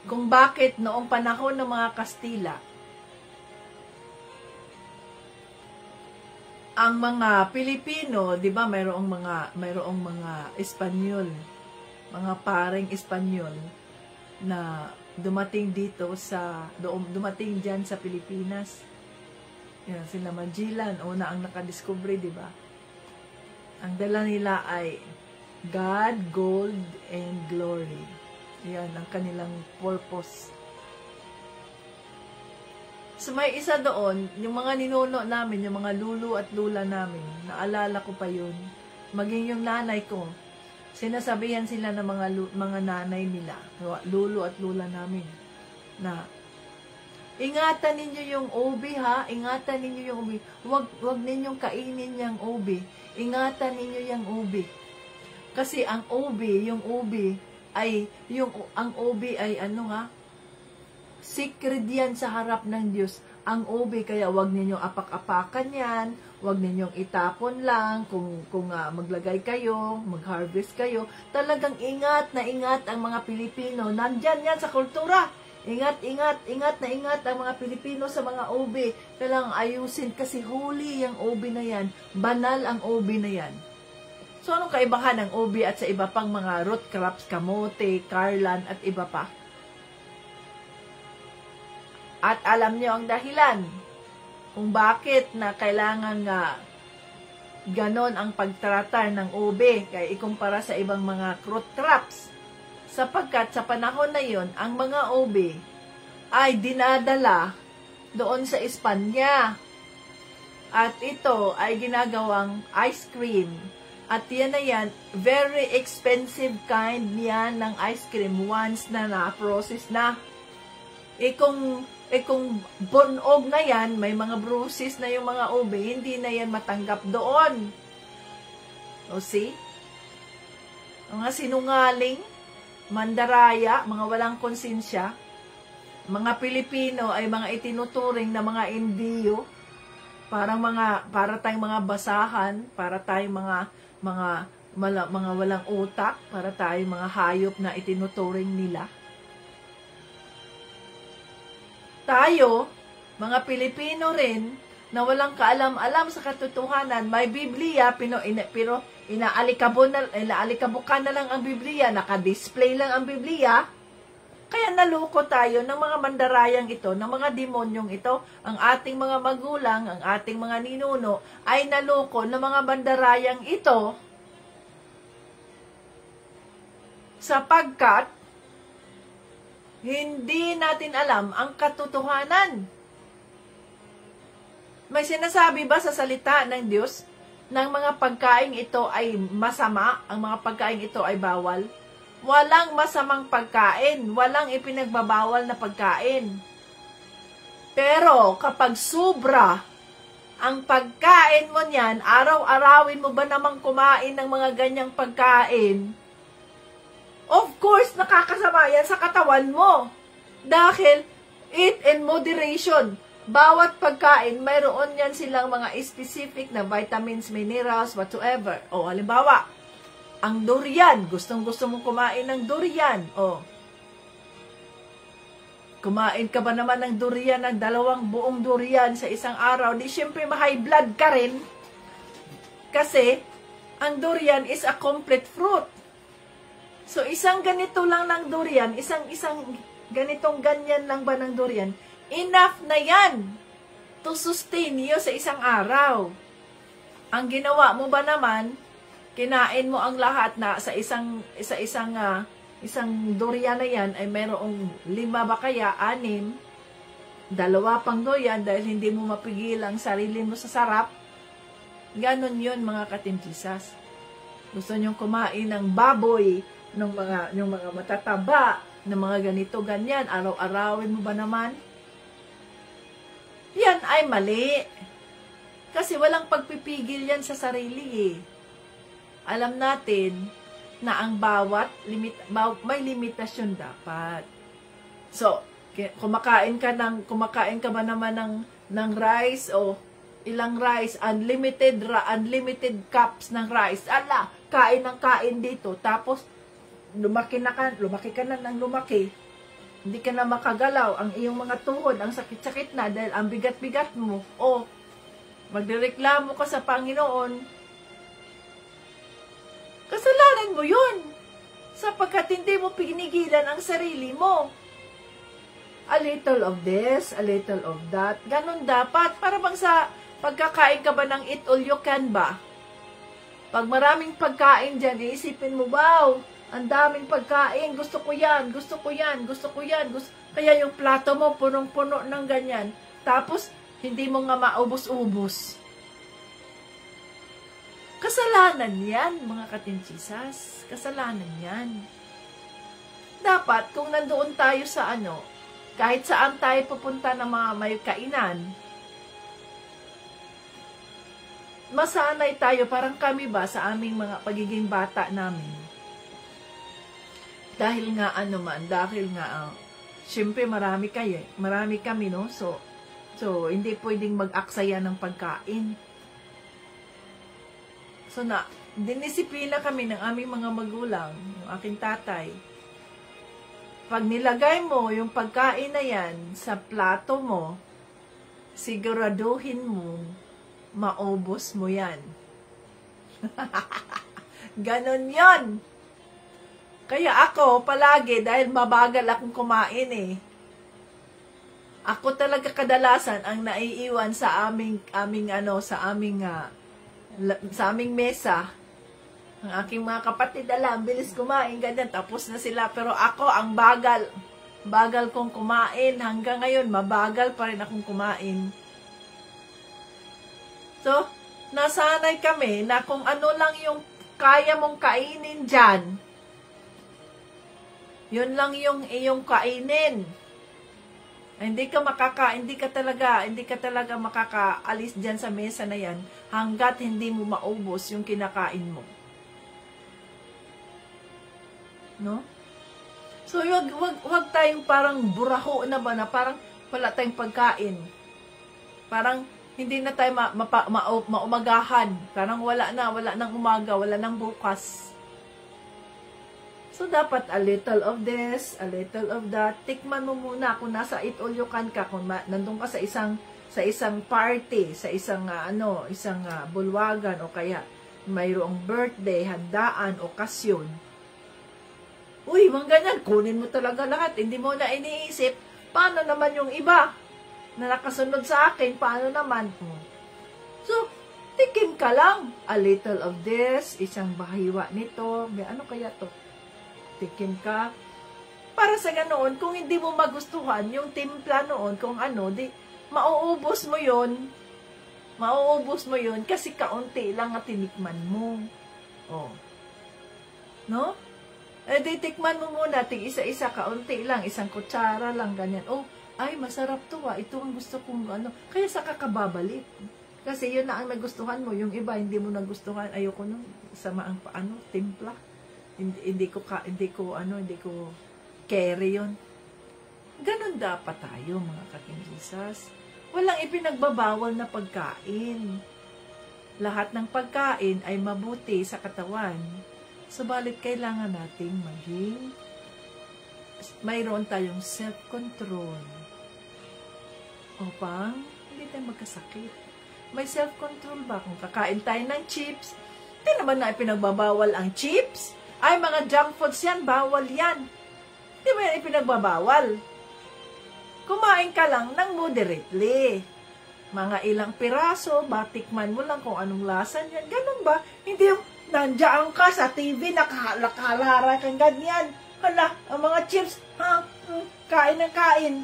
kung bakit noong panahon ng mga Kastila, ang mga Pilipino, 'di ba, mayroong mga Espanyol, mga paring Espanyol na dumating dumating diyan sa Pilipinas. Yan, sila Magellan, una ang nakadiscovery, 'di ba? Ang dala nila ay God, gold, and glory. Yan ang kanilang purpose. So may isa doon, yung mga ninuno namin, yung mga lulu at lula namin, naalala ko pa yun, maging yung nanay ko, sinasabihan sila ng mga nanay nila, lulu at lula namin, na ingatan ninyo yung ubi ha, ingatan ninyo yung ubi, wag ninyong kainin yung ubi, ingatan ninyo yung ubi. Kasi ang ubi ay ano ha, secret yan sa harap ng Diyos, ang ubi, kaya wag ninyong apak-apakan yan, wag ninyong itapon lang, kung maglagay kayo, mag-harvest kayo, talagang ingat na ingat ang mga Pilipino, nandyan yan sa kultura, ingat ang mga Pilipino sa mga ubi, kailangang ayusin, kasi holy yung ubi na yan, banal ang ubi na yan. So, anong kaibahan ng ubi at sa iba pang mga root crops, kamote, karlan, at iba pa? At alam niyo ang dahilan kung bakit na kailangan ganon ang pagtrata ng ube kaya ikumpara sa ibang mga root crops. Sapagkat sa panahon na yon, ang mga ube ay dinadala doon sa Espanya. At ito ay ginagawang ice cream. At yan na yan, very expensive kind yan ng ice cream once na na-process na. Kung bunog na yan, may mga bruises na yung mga ube, hindi na yan matanggap doon. O see? Mga sinungaling, mandaraya, mga walang konsensya, mga Pilipino ay mga itinuturing na mga Indiyo, para tayong mga basahan, para tayong mga walang utak, para tayong mga hayop na itinuturing nila. Tayo, mga Pilipino rin, na walang kaalam-alam sa katotohanan, may Biblia, pero inaalikabukan na lang ang Biblia, naka-display lang ang Biblia, kaya naloko tayo ng mga mandarayang ito, ng mga demonyong ito, ang ating mga magulang, ang ating mga ninuno, ay naloko ng mga mandarayang ito, sapagkat hindi natin alam ang katotohanan. May sinasabi ba sa salita ng Diyos ng mga pagkain ito ay masama, ang mga pagkain ito ay bawal? Walang masamang pagkain, walang ipinagbabawal na pagkain. Pero kapag sobra ang pagkain mo niyan, araw-arawin mo ba namang kumain ng mga ganyang pagkain? Of course, nakakasama yan sa katawan mo. Dahil, eat in moderation. Bawat pagkain, mayroon yan silang mga specific na vitamins, minerals, whatsoever. O, halimbawa, ang durian. Gustong-gusto mong kumain ng durian. O, kumain ka ba naman ng durian, ng 2 buong durian sa isang araw? Di syempre ma-high blood ka rin. Kasi, ang durian is a complete fruit. So, isang ganito lang ng durian, isang ganitong ganyan lang ba ng durian, enough na yan to sustain you sa isang araw. Ang ginawa mo ba naman, kinain mo ang lahat na sa isang durian na yan ay mayroong 5 ba kaya, 6, 2 pang durian dahil hindi mo mapigil ang sarili mo sa sarap. Ganon yun mga katimtisas. Gusto nyong kumain ng baboy, ng mga matataba, ng mga ganito, ganyan, araw-arawin mo ba naman? Yan ay mali. Kasi walang pagpipigil yan sa sarili eh. Alam natin na ang may limitasyon dapat. So, kumakain ka ba naman ng rice o ilang rice, unlimited cups ng rice. Ala, kain ng kain dito. Tapos, lumaki ka na ng lumaki. Hindi ka na makagalaw. Ang iyong mga tuhod, ang sakit-sakit na dahil ang bigat-bigat mo. O, magdireklamo ka sa Panginoon. Kasalanan mo yun. Sapagkat hindi mo pinigilan ang sarili mo. A little of this, a little of that. Ganon dapat. Para bang sa pagkakain ka ba ng eat all you can ba? Pag maraming pagkain dyan, iisipin mo, wow, ang daming pagkain, gusto ko yan. Kaya yung plato mo, punong-puno ng ganyan. Tapos, hindi mo nga maubos-ubos. Kasalanan yan, mga katimsisas. Kasalanan yan. Dapat, kung nandoon tayo sa kahit saan tayo pupunta ng mga may kainan, masanay tayo, parang kami ba, sa aming mga pagiging bata namin. Dahil nga syempre marami kami, no? So hindi pwedeng mag-aksaya ng pagkain. So dinisiplina kami ng aming mga magulang, yung aking tatay. Pag nilagay mo yung pagkain na yan sa plato mo, siguraduhin mo, maubos mo yan. Ganon yon. Kaya ako, palagi, dahil mabagal akong kumain ako talaga kadalasan ang naiiwan sa aming mesa. Ang aking mga kapatid, bilis kumain, ganyan, tapos na sila. Pero ako, ang bagal kong kumain. Hanggang ngayon, mabagal pa rin akong kumain. So, nasanay kami na kung ano lang yung kaya mong kainin dyan, yun lang yung iyong kainin. Hindi ka talaga makakaalis dyan sa mesa na yan hanggat hindi mo maubos yung kinakain mo. No? So, wag tayong parang buraho na ba na parang wala tayong pagkain. Parang hindi na tayo maumagahan. Parang wala nang umaga, wala nang bukas. So, dapat a little of this, a little of that. Tikman mo muna kung nasa eat all you can ka, kung nandun ka sa isang party, sa isang bulwagan, o kaya mayroong birthday, handaan, okasyon. Uy, mga ganyan, kunin mo talaga lahat. Hindi mo na iniisip, paano naman yung iba na nakasunod sa akin, paano naman? So, tikim ka lang. A little of this, isang bahiwa nito, ano kaya to? Tikim ka. Para sa ganoon, kung hindi mo magustuhan yung timpla noon, kung di mauubos mo yun. Mauubos mo yun kasi kaunti lang at tinikman mo. No? Di tikman mo muna, isa-isa, kaunti lang, isang kutsara lang, ganyan. ay masarap to ito ang gusto kong kaya saka ka babalik. Kasi yun na ang nagustuhan mo, yung iba hindi mo nagustuhan, ayoko nun, sama ang timpla. Hindi ko carry yun. Ganon dapat tayo, mga Kaking Jesus. Walang ipinagbabawal na pagkain. Lahat ng pagkain ay mabuti sa katawan. Subalit kailangan nating mayroon tayong self-control. Upang hindi tayo magkasakit. May self-control ba? Kung kakain tayo ng chips, hindi naman na ipinagbabawal ang chips. Ay, mga junk foods yan, bawal yan. Hindi mo yan ipinagbabawal. Kumain ka lang ng moderately. Mga ilang piraso, batikman mo lang kung anong lasa niyan. Ganun ba? Hindi yung nandiyan ka sa TV, nakalara kang ganyan. Hala, ang mga chips, kain ng kain.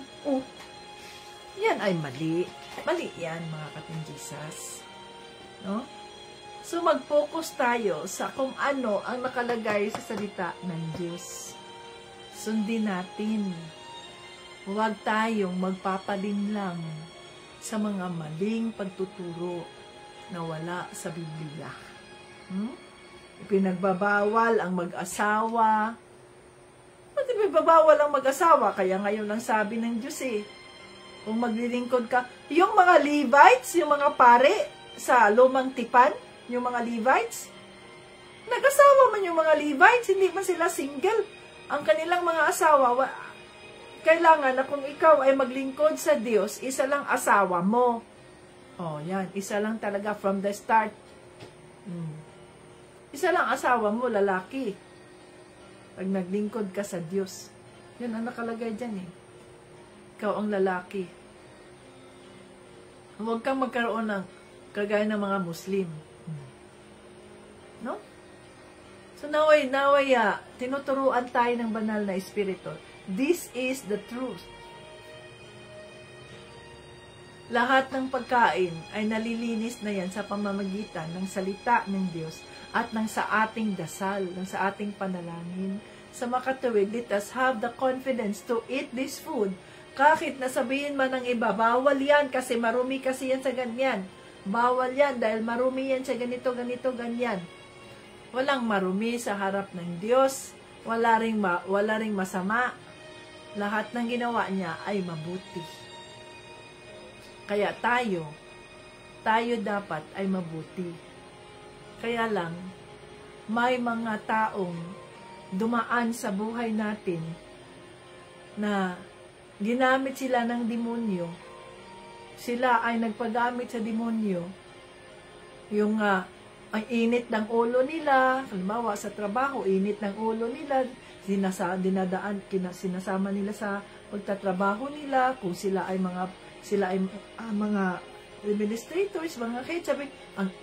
Yan ay mali. Mali yan, mga Kating Jesus. No? So, mag-focus tayo sa kung ano ang nakalagay sa salita ng Diyos. Sundin natin. Huwag tayong magpapalinlang sa mga maling pagtuturo na wala sa Biblia. Ipinagbabawal ang mag-asawa. Ipinagbabawal ang mag-asawa, kaya ngayon ang sabi ng Diyos kung maglilingkod ka, yung mga Levites, yung mga pare sa lumang tipan, yung mga Levites, nag-asawa man yung mga Levites, hindi man sila single. Ang kanilang mga asawa, kailangan na kung ikaw ay maglingkod sa Diyos, isa lang asawa mo. Yan, isa lang talaga from the start. Isa lang asawa mo, lalaki. Pag naglingkod ka sa Diyos. Yan ang nakalagay dyan Ikaw ang lalaki. Huwag kang magkaroon ng kagaya ng mga Muslim. No? So naway, tinuturuan tayo ng banal na espiritu. This is the truth. Lahat ng pagkain ay nalilinis na yan sa pamamagitan ng salita ng Diyos at ng sa ating dasal, ng sa ating panalangin. Sa makatuwid, let us have the confidence to eat this food. Kahit nasabihin man ng iba, bawal yan kasi marumi kasi yan sa ganyan. Bawal yan dahil marumi yan sa ganito, ganyan. Walang marumi sa harap ng Diyos. Wala ring masama. Lahat ng ginawa niya ay mabuti. Kaya tayo dapat ay mabuti. Kaya lang, may mga taong dumaan sa buhay natin na ginamit sila ng demonyo. Sila ay nagpagamit sa demonyo. Yung ang init ng ulo nila, halimbawa sa trabaho, init ng ulo nila, sinasama nila sa pagtatrabaho nila, kung sila ay mga administrators, mga kahit sabi,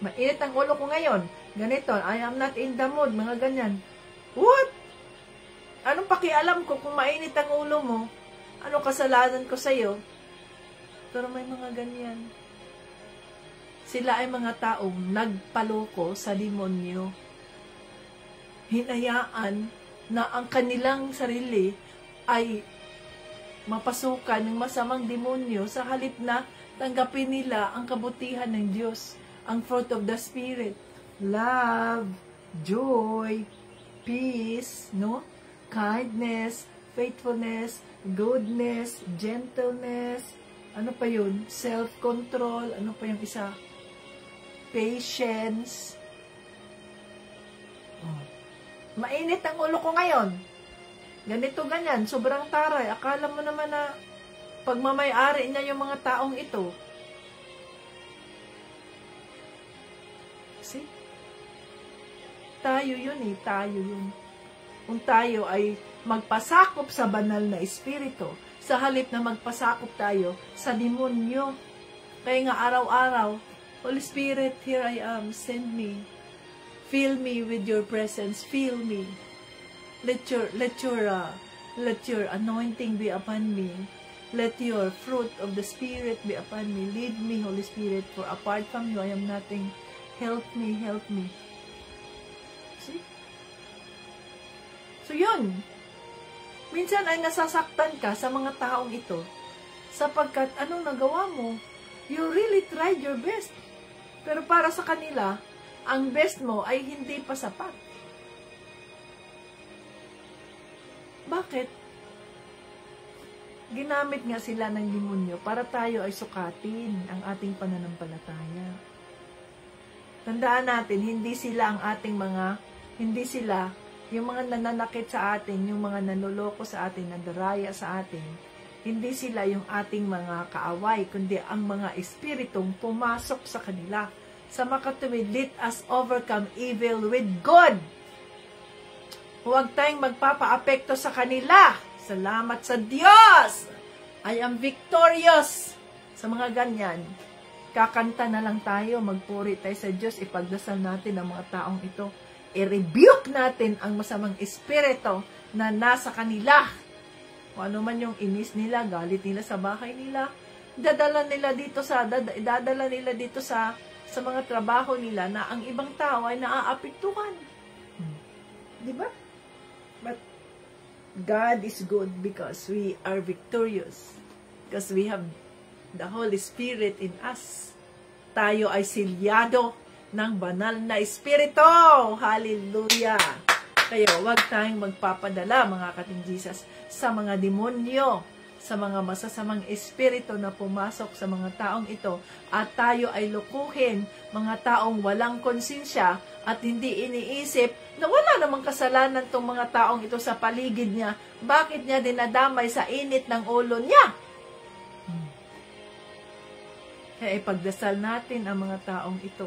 mainit ang ulo ko ngayon, ganito, I am not in the mood, mga ganyan. What? Anong pakialam ko kung mainit ang ulo mo? Anong kasalanan ko sa'yo? Pero may mga ganyan. Sila ay mga taong nagpaloko sa demonyo. Hinayaan na ang kanilang sarili ay mapasukan ng masamang demonyo sa halip na tanggapin nila ang kabutihan ng Diyos, ang fruit of the Spirit, love, joy, peace, kindness, faithfulness, goodness, gentleness, ano pa yun? Self-control, ano pa yung isa? Patience. Mainit ang ulo ko ngayon. Ganito, ganyan. Sobrang taray. Akala mo naman na pagmamay-ari niya yung mga taong ito. See? Tayo yun tayo yun. Kung tayo ay magpasakop sa banal na espiritu, sa halip na magpasakop tayo sa demonyo. Kaya nga araw-araw, Holy Spirit, here I am, send me. Fill me with your presence, fill me. Let your anointing be upon me. Let your fruit of the Spirit be upon me. Lead me, Holy Spirit, for apart from you, I am nothing. Help me, help me. See? So yun. Minsan ay nasasaktan ka sa mga taong ito Sapagkat anong nagawa mo? You really tried your best. Pero para sa kanila, ang best mo ay hindi pa sapat. Bakit? Ginamit nga sila ng demonyo para tayo ay sukatin ang ating pananampalataya. Tandaan natin, hindi sila yung mga nananakit sa atin, yung mga nanuloko sa atin, nandaraya sa atin, hindi sila yung ating mga kaaway, kundi ang mga espiritong pumasok sa kanila. Sa makatuwid, let us overcome evil with good. Huwag tayong magpapa-apekto sa kanila. Salamat sa Diyos! I am victorious! Sa mga ganyan, kakanta na lang tayo, magpuri tayo sa Diyos, ipagdasal natin ang mga taong ito. I-rebuke natin ang masamang espiritu na nasa kanila. Kung ano man yung inis nila, galit nila sa bahay nila, dadala nila dito sa mga trabaho nila na ang ibang tao ay naaapektuhan. Diba? But God is good because we are victorious. Because we have the Holy Spirit in us. Tayo ay silyado ng banal na Espiritu. Hallelujah! Kaya huwag tayong magpapadala, mga katinjisas, sa mga demonyo, sa mga masasamang espiritu na pumasok sa mga taong ito, at tayo ay lukuhin, mga taong walang konsensya at hindi iniisip na wala namang kasalanan tong mga taong ito sa paligid niya. Bakit niya dinadamay sa init ng ulo niya? Kaya ipagdasal natin ang mga taong ito.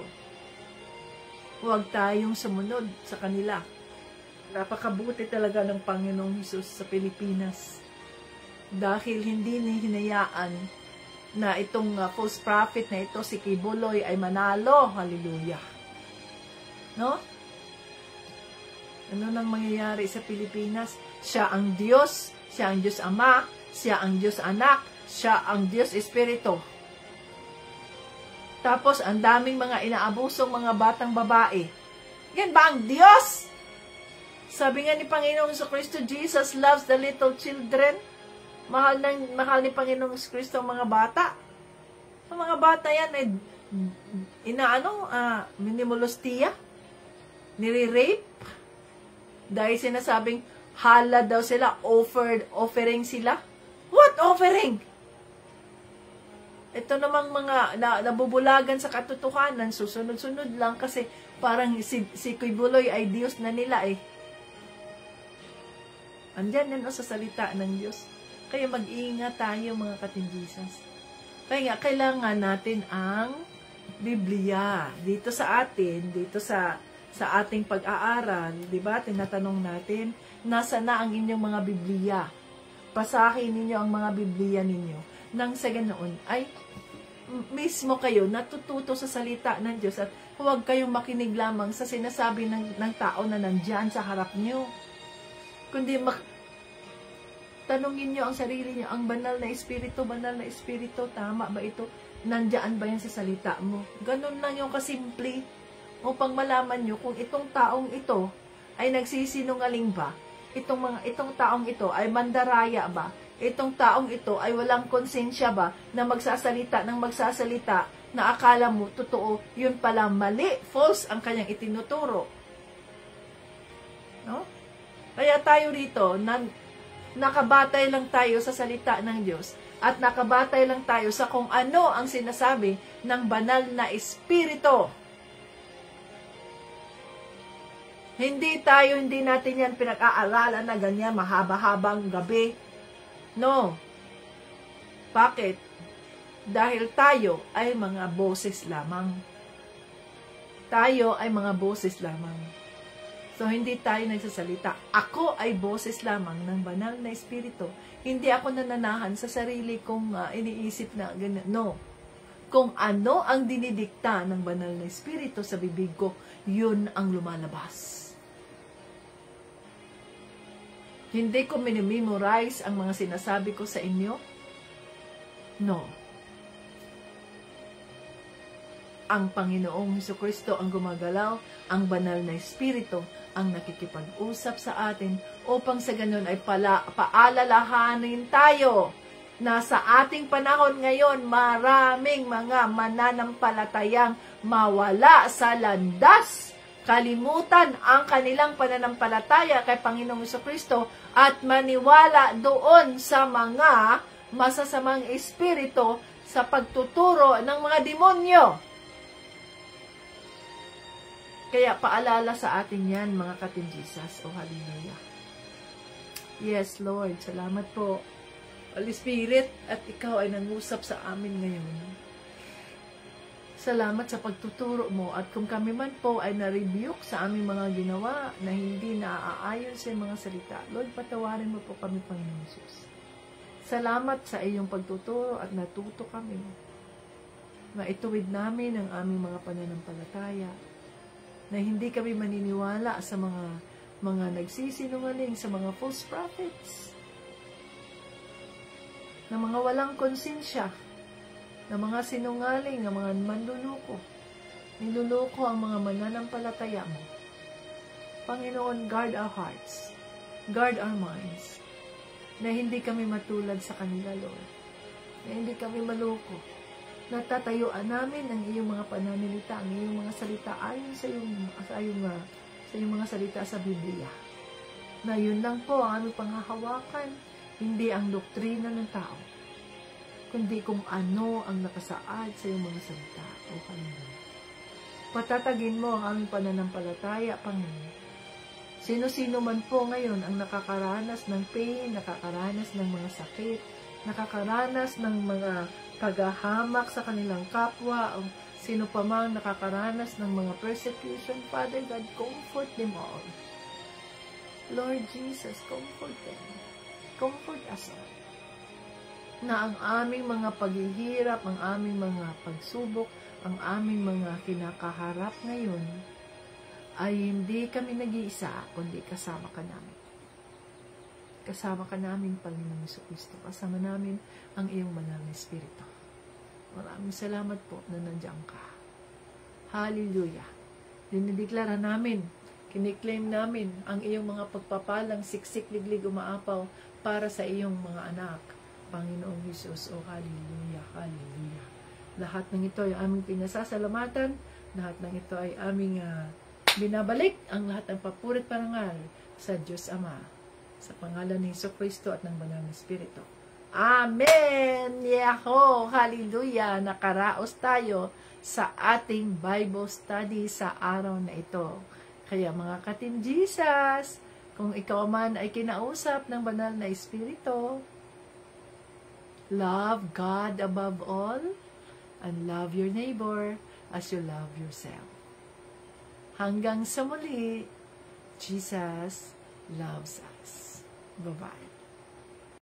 Huwag tayong sumunod sa kanila. Napakabuti talaga ng Panginoong Hesus sa Pilipinas. Dahil hindi hinayaan na itong false prophet na ito, si Kibuloy, ay manalo. Hallelujah. No? Ano nang mangyayari sa Pilipinas? Siya ang Diyos, siya ang Diyos Ama, siya ang Diyos Anak, siya ang Diyos Espiritu. Tapos, ang daming mga inaabusong mga batang babae. Yan ba ang Diyos? Sabi nga ni Panginoong Kristo, Jesus loves the little children. Mahal ni Panginoong Kristo ang mga bata. Ang mga bata yan ay minimolostiya, nire-rape. Dahil sinasabing hala daw sila, offering sila. What offering? Ito namang mga nabubulagan sa katotohanan, susunod-sunod lang kasi parang si Kibuloy ay Diyos na nila eh. Andyan yan sa salita ng Diyos. Kaya mag-iingat tayo, mga katinjisas. Kaya nga, kailangan natin ang Biblia. Dito sa atin, dito sa ating pag-aaral, di ba? Tinatanong natin, nasa na ang inyong mga Biblia? Pasahin ninyo ang mga Biblia ninyo. Nang sa ganoon, ay mismo kayo natututo sa salita ng Diyos at huwag kayong makinig lamang sa sinasabi ng tao na nandyan sa harap nyo. Kundi tanungin nyo ang sarili nyo, ang banal na espiritu, tama ba ito? Nandyan ba yan sa salita mo? Ganun lang yung kasimple upang malaman nyo kung itong taong ito ay nagsisinungaling ba? Itong taong ito ay mandaraya ba? Itong taong ito ay walang konsensya ba na magsasalita na akala mo totoo, yun pala mali, false ang kanyang itinuturo. No? Kaya tayo rito, nakabatay lang tayo sa salita ng Diyos at nakabatay lang tayo sa kung ano ang sinasabi ng banal na Espiritu. Hindi natin yan pinag-aaralan na ganyan, mahaba-habang gabi. No. Bakit? Dahil tayo ay mga boses lamang. Tayo ay mga boses lamang. So, hindi tayo nagsasalita. Ako ay boses lamang ng banal na Espiritu. Hindi ako nananahan sa sarili kong iniisip na ganyan. No. Kung ano ang dinidikta ng banal na Espiritu sa bibig ko, yun ang lumalabas. Hindi ko minimemorize ang mga sinasabi ko sa inyo. No. Ang Panginoong Jesucristo ang gumagalaw, ang banal na Espiritu ang nakikipag-usap sa atin upang sa ganun ay paalalahanin tayo na sa ating panahon ngayon, maraming mga mananampalatayang mawala sa landas, kalimutan ang kanilang pananampalataya kay Panginoong Jesucristo at maniwala doon sa mga masasamang espiritu sa pagtuturo ng mga demonyo. Kaya paalala sa atin yan, mga ka-Team Jesus. Oh, hallelujah. Yes, Lord. Salamat po. Holy Spirit, at ikaw ay nangusap sa amin ngayon. Salamat sa pagtuturo mo. At kung kami man po ay na-rebuke sa aming mga ginawa na hindi naaayon sa mga salita, Lord, patawarin mo po kami, Panginoon Jesus. Salamat sa iyong pagtuturo at natuto kami. Maituwid namin ang aming mga pananampalataya, na hindi kami maniniwala sa mga nagsisinungaling, sa mga false prophets, na mga walang konsensya, na mga sinungaling, na mga manluloko. Niluloko ang mga mananampalataya mo. Panginoon, guard our hearts, guard our minds, na hindi kami matulad sa kanila, Lord, na hindi kami maloko. Natatayuan namin ang iyong mga pananalita, ang iyong mga salita ayon sa iyong mga salita sa Biblia. Na yun lang po ang aming panghahawakan, hindi ang doktrina ng tao, kundi kung ano ang nakasaad sa iyong mga salita. O Panginoon, patatagin mo ang aming pananampalataya, Panginoon. Sino-sino man po ngayon ang nakakaranas ng pain, nakakaranas ng mga sakit, nakakaranas ng mga paghahamak sa kanilang kapwa, o sino pa mang nakakaranas ng mga persecution, Father God, comfort them all. Lord Jesus, comfort them. Comfort us all. Na ang aming mga paghihirap, ang aming mga pagsubok, ang aming mga kinakaharap ngayon, ay hindi kami nag-iisa, kundi kasama ka namin. Kasama ka namin, Panginoong Jesucristo. Kasama namin ang iyong banal na Espiritu. Maraming salamat po na nandiyan ka. Hallelujah. Dinideklara namin, kiniklaim namin ang iyong mga pagpapalang siksik, liglig, umaapaw para sa iyong mga anak, Panginoong Jesus. Oh, hallelujah, hallelujah. Lahat ng ito ay aming pinasasalamatan. Lahat ng ito ay aming binabalik. Ang lahat ng papurit parangal sa Diyos Ama, sa pangalan ni Jesucristo at ng banal na Espiritu. Amen! Yahoo! Hallelujah! Nakaraos tayo sa ating Bible study sa araw na ito. Kaya mga ka-Team Jesus, kung ikaw man ay kinausap ng banal na Espiritu, love God above all and love your neighbor as you love yourself. Hanggang sa muli, Jesus loves us. Bye-bye.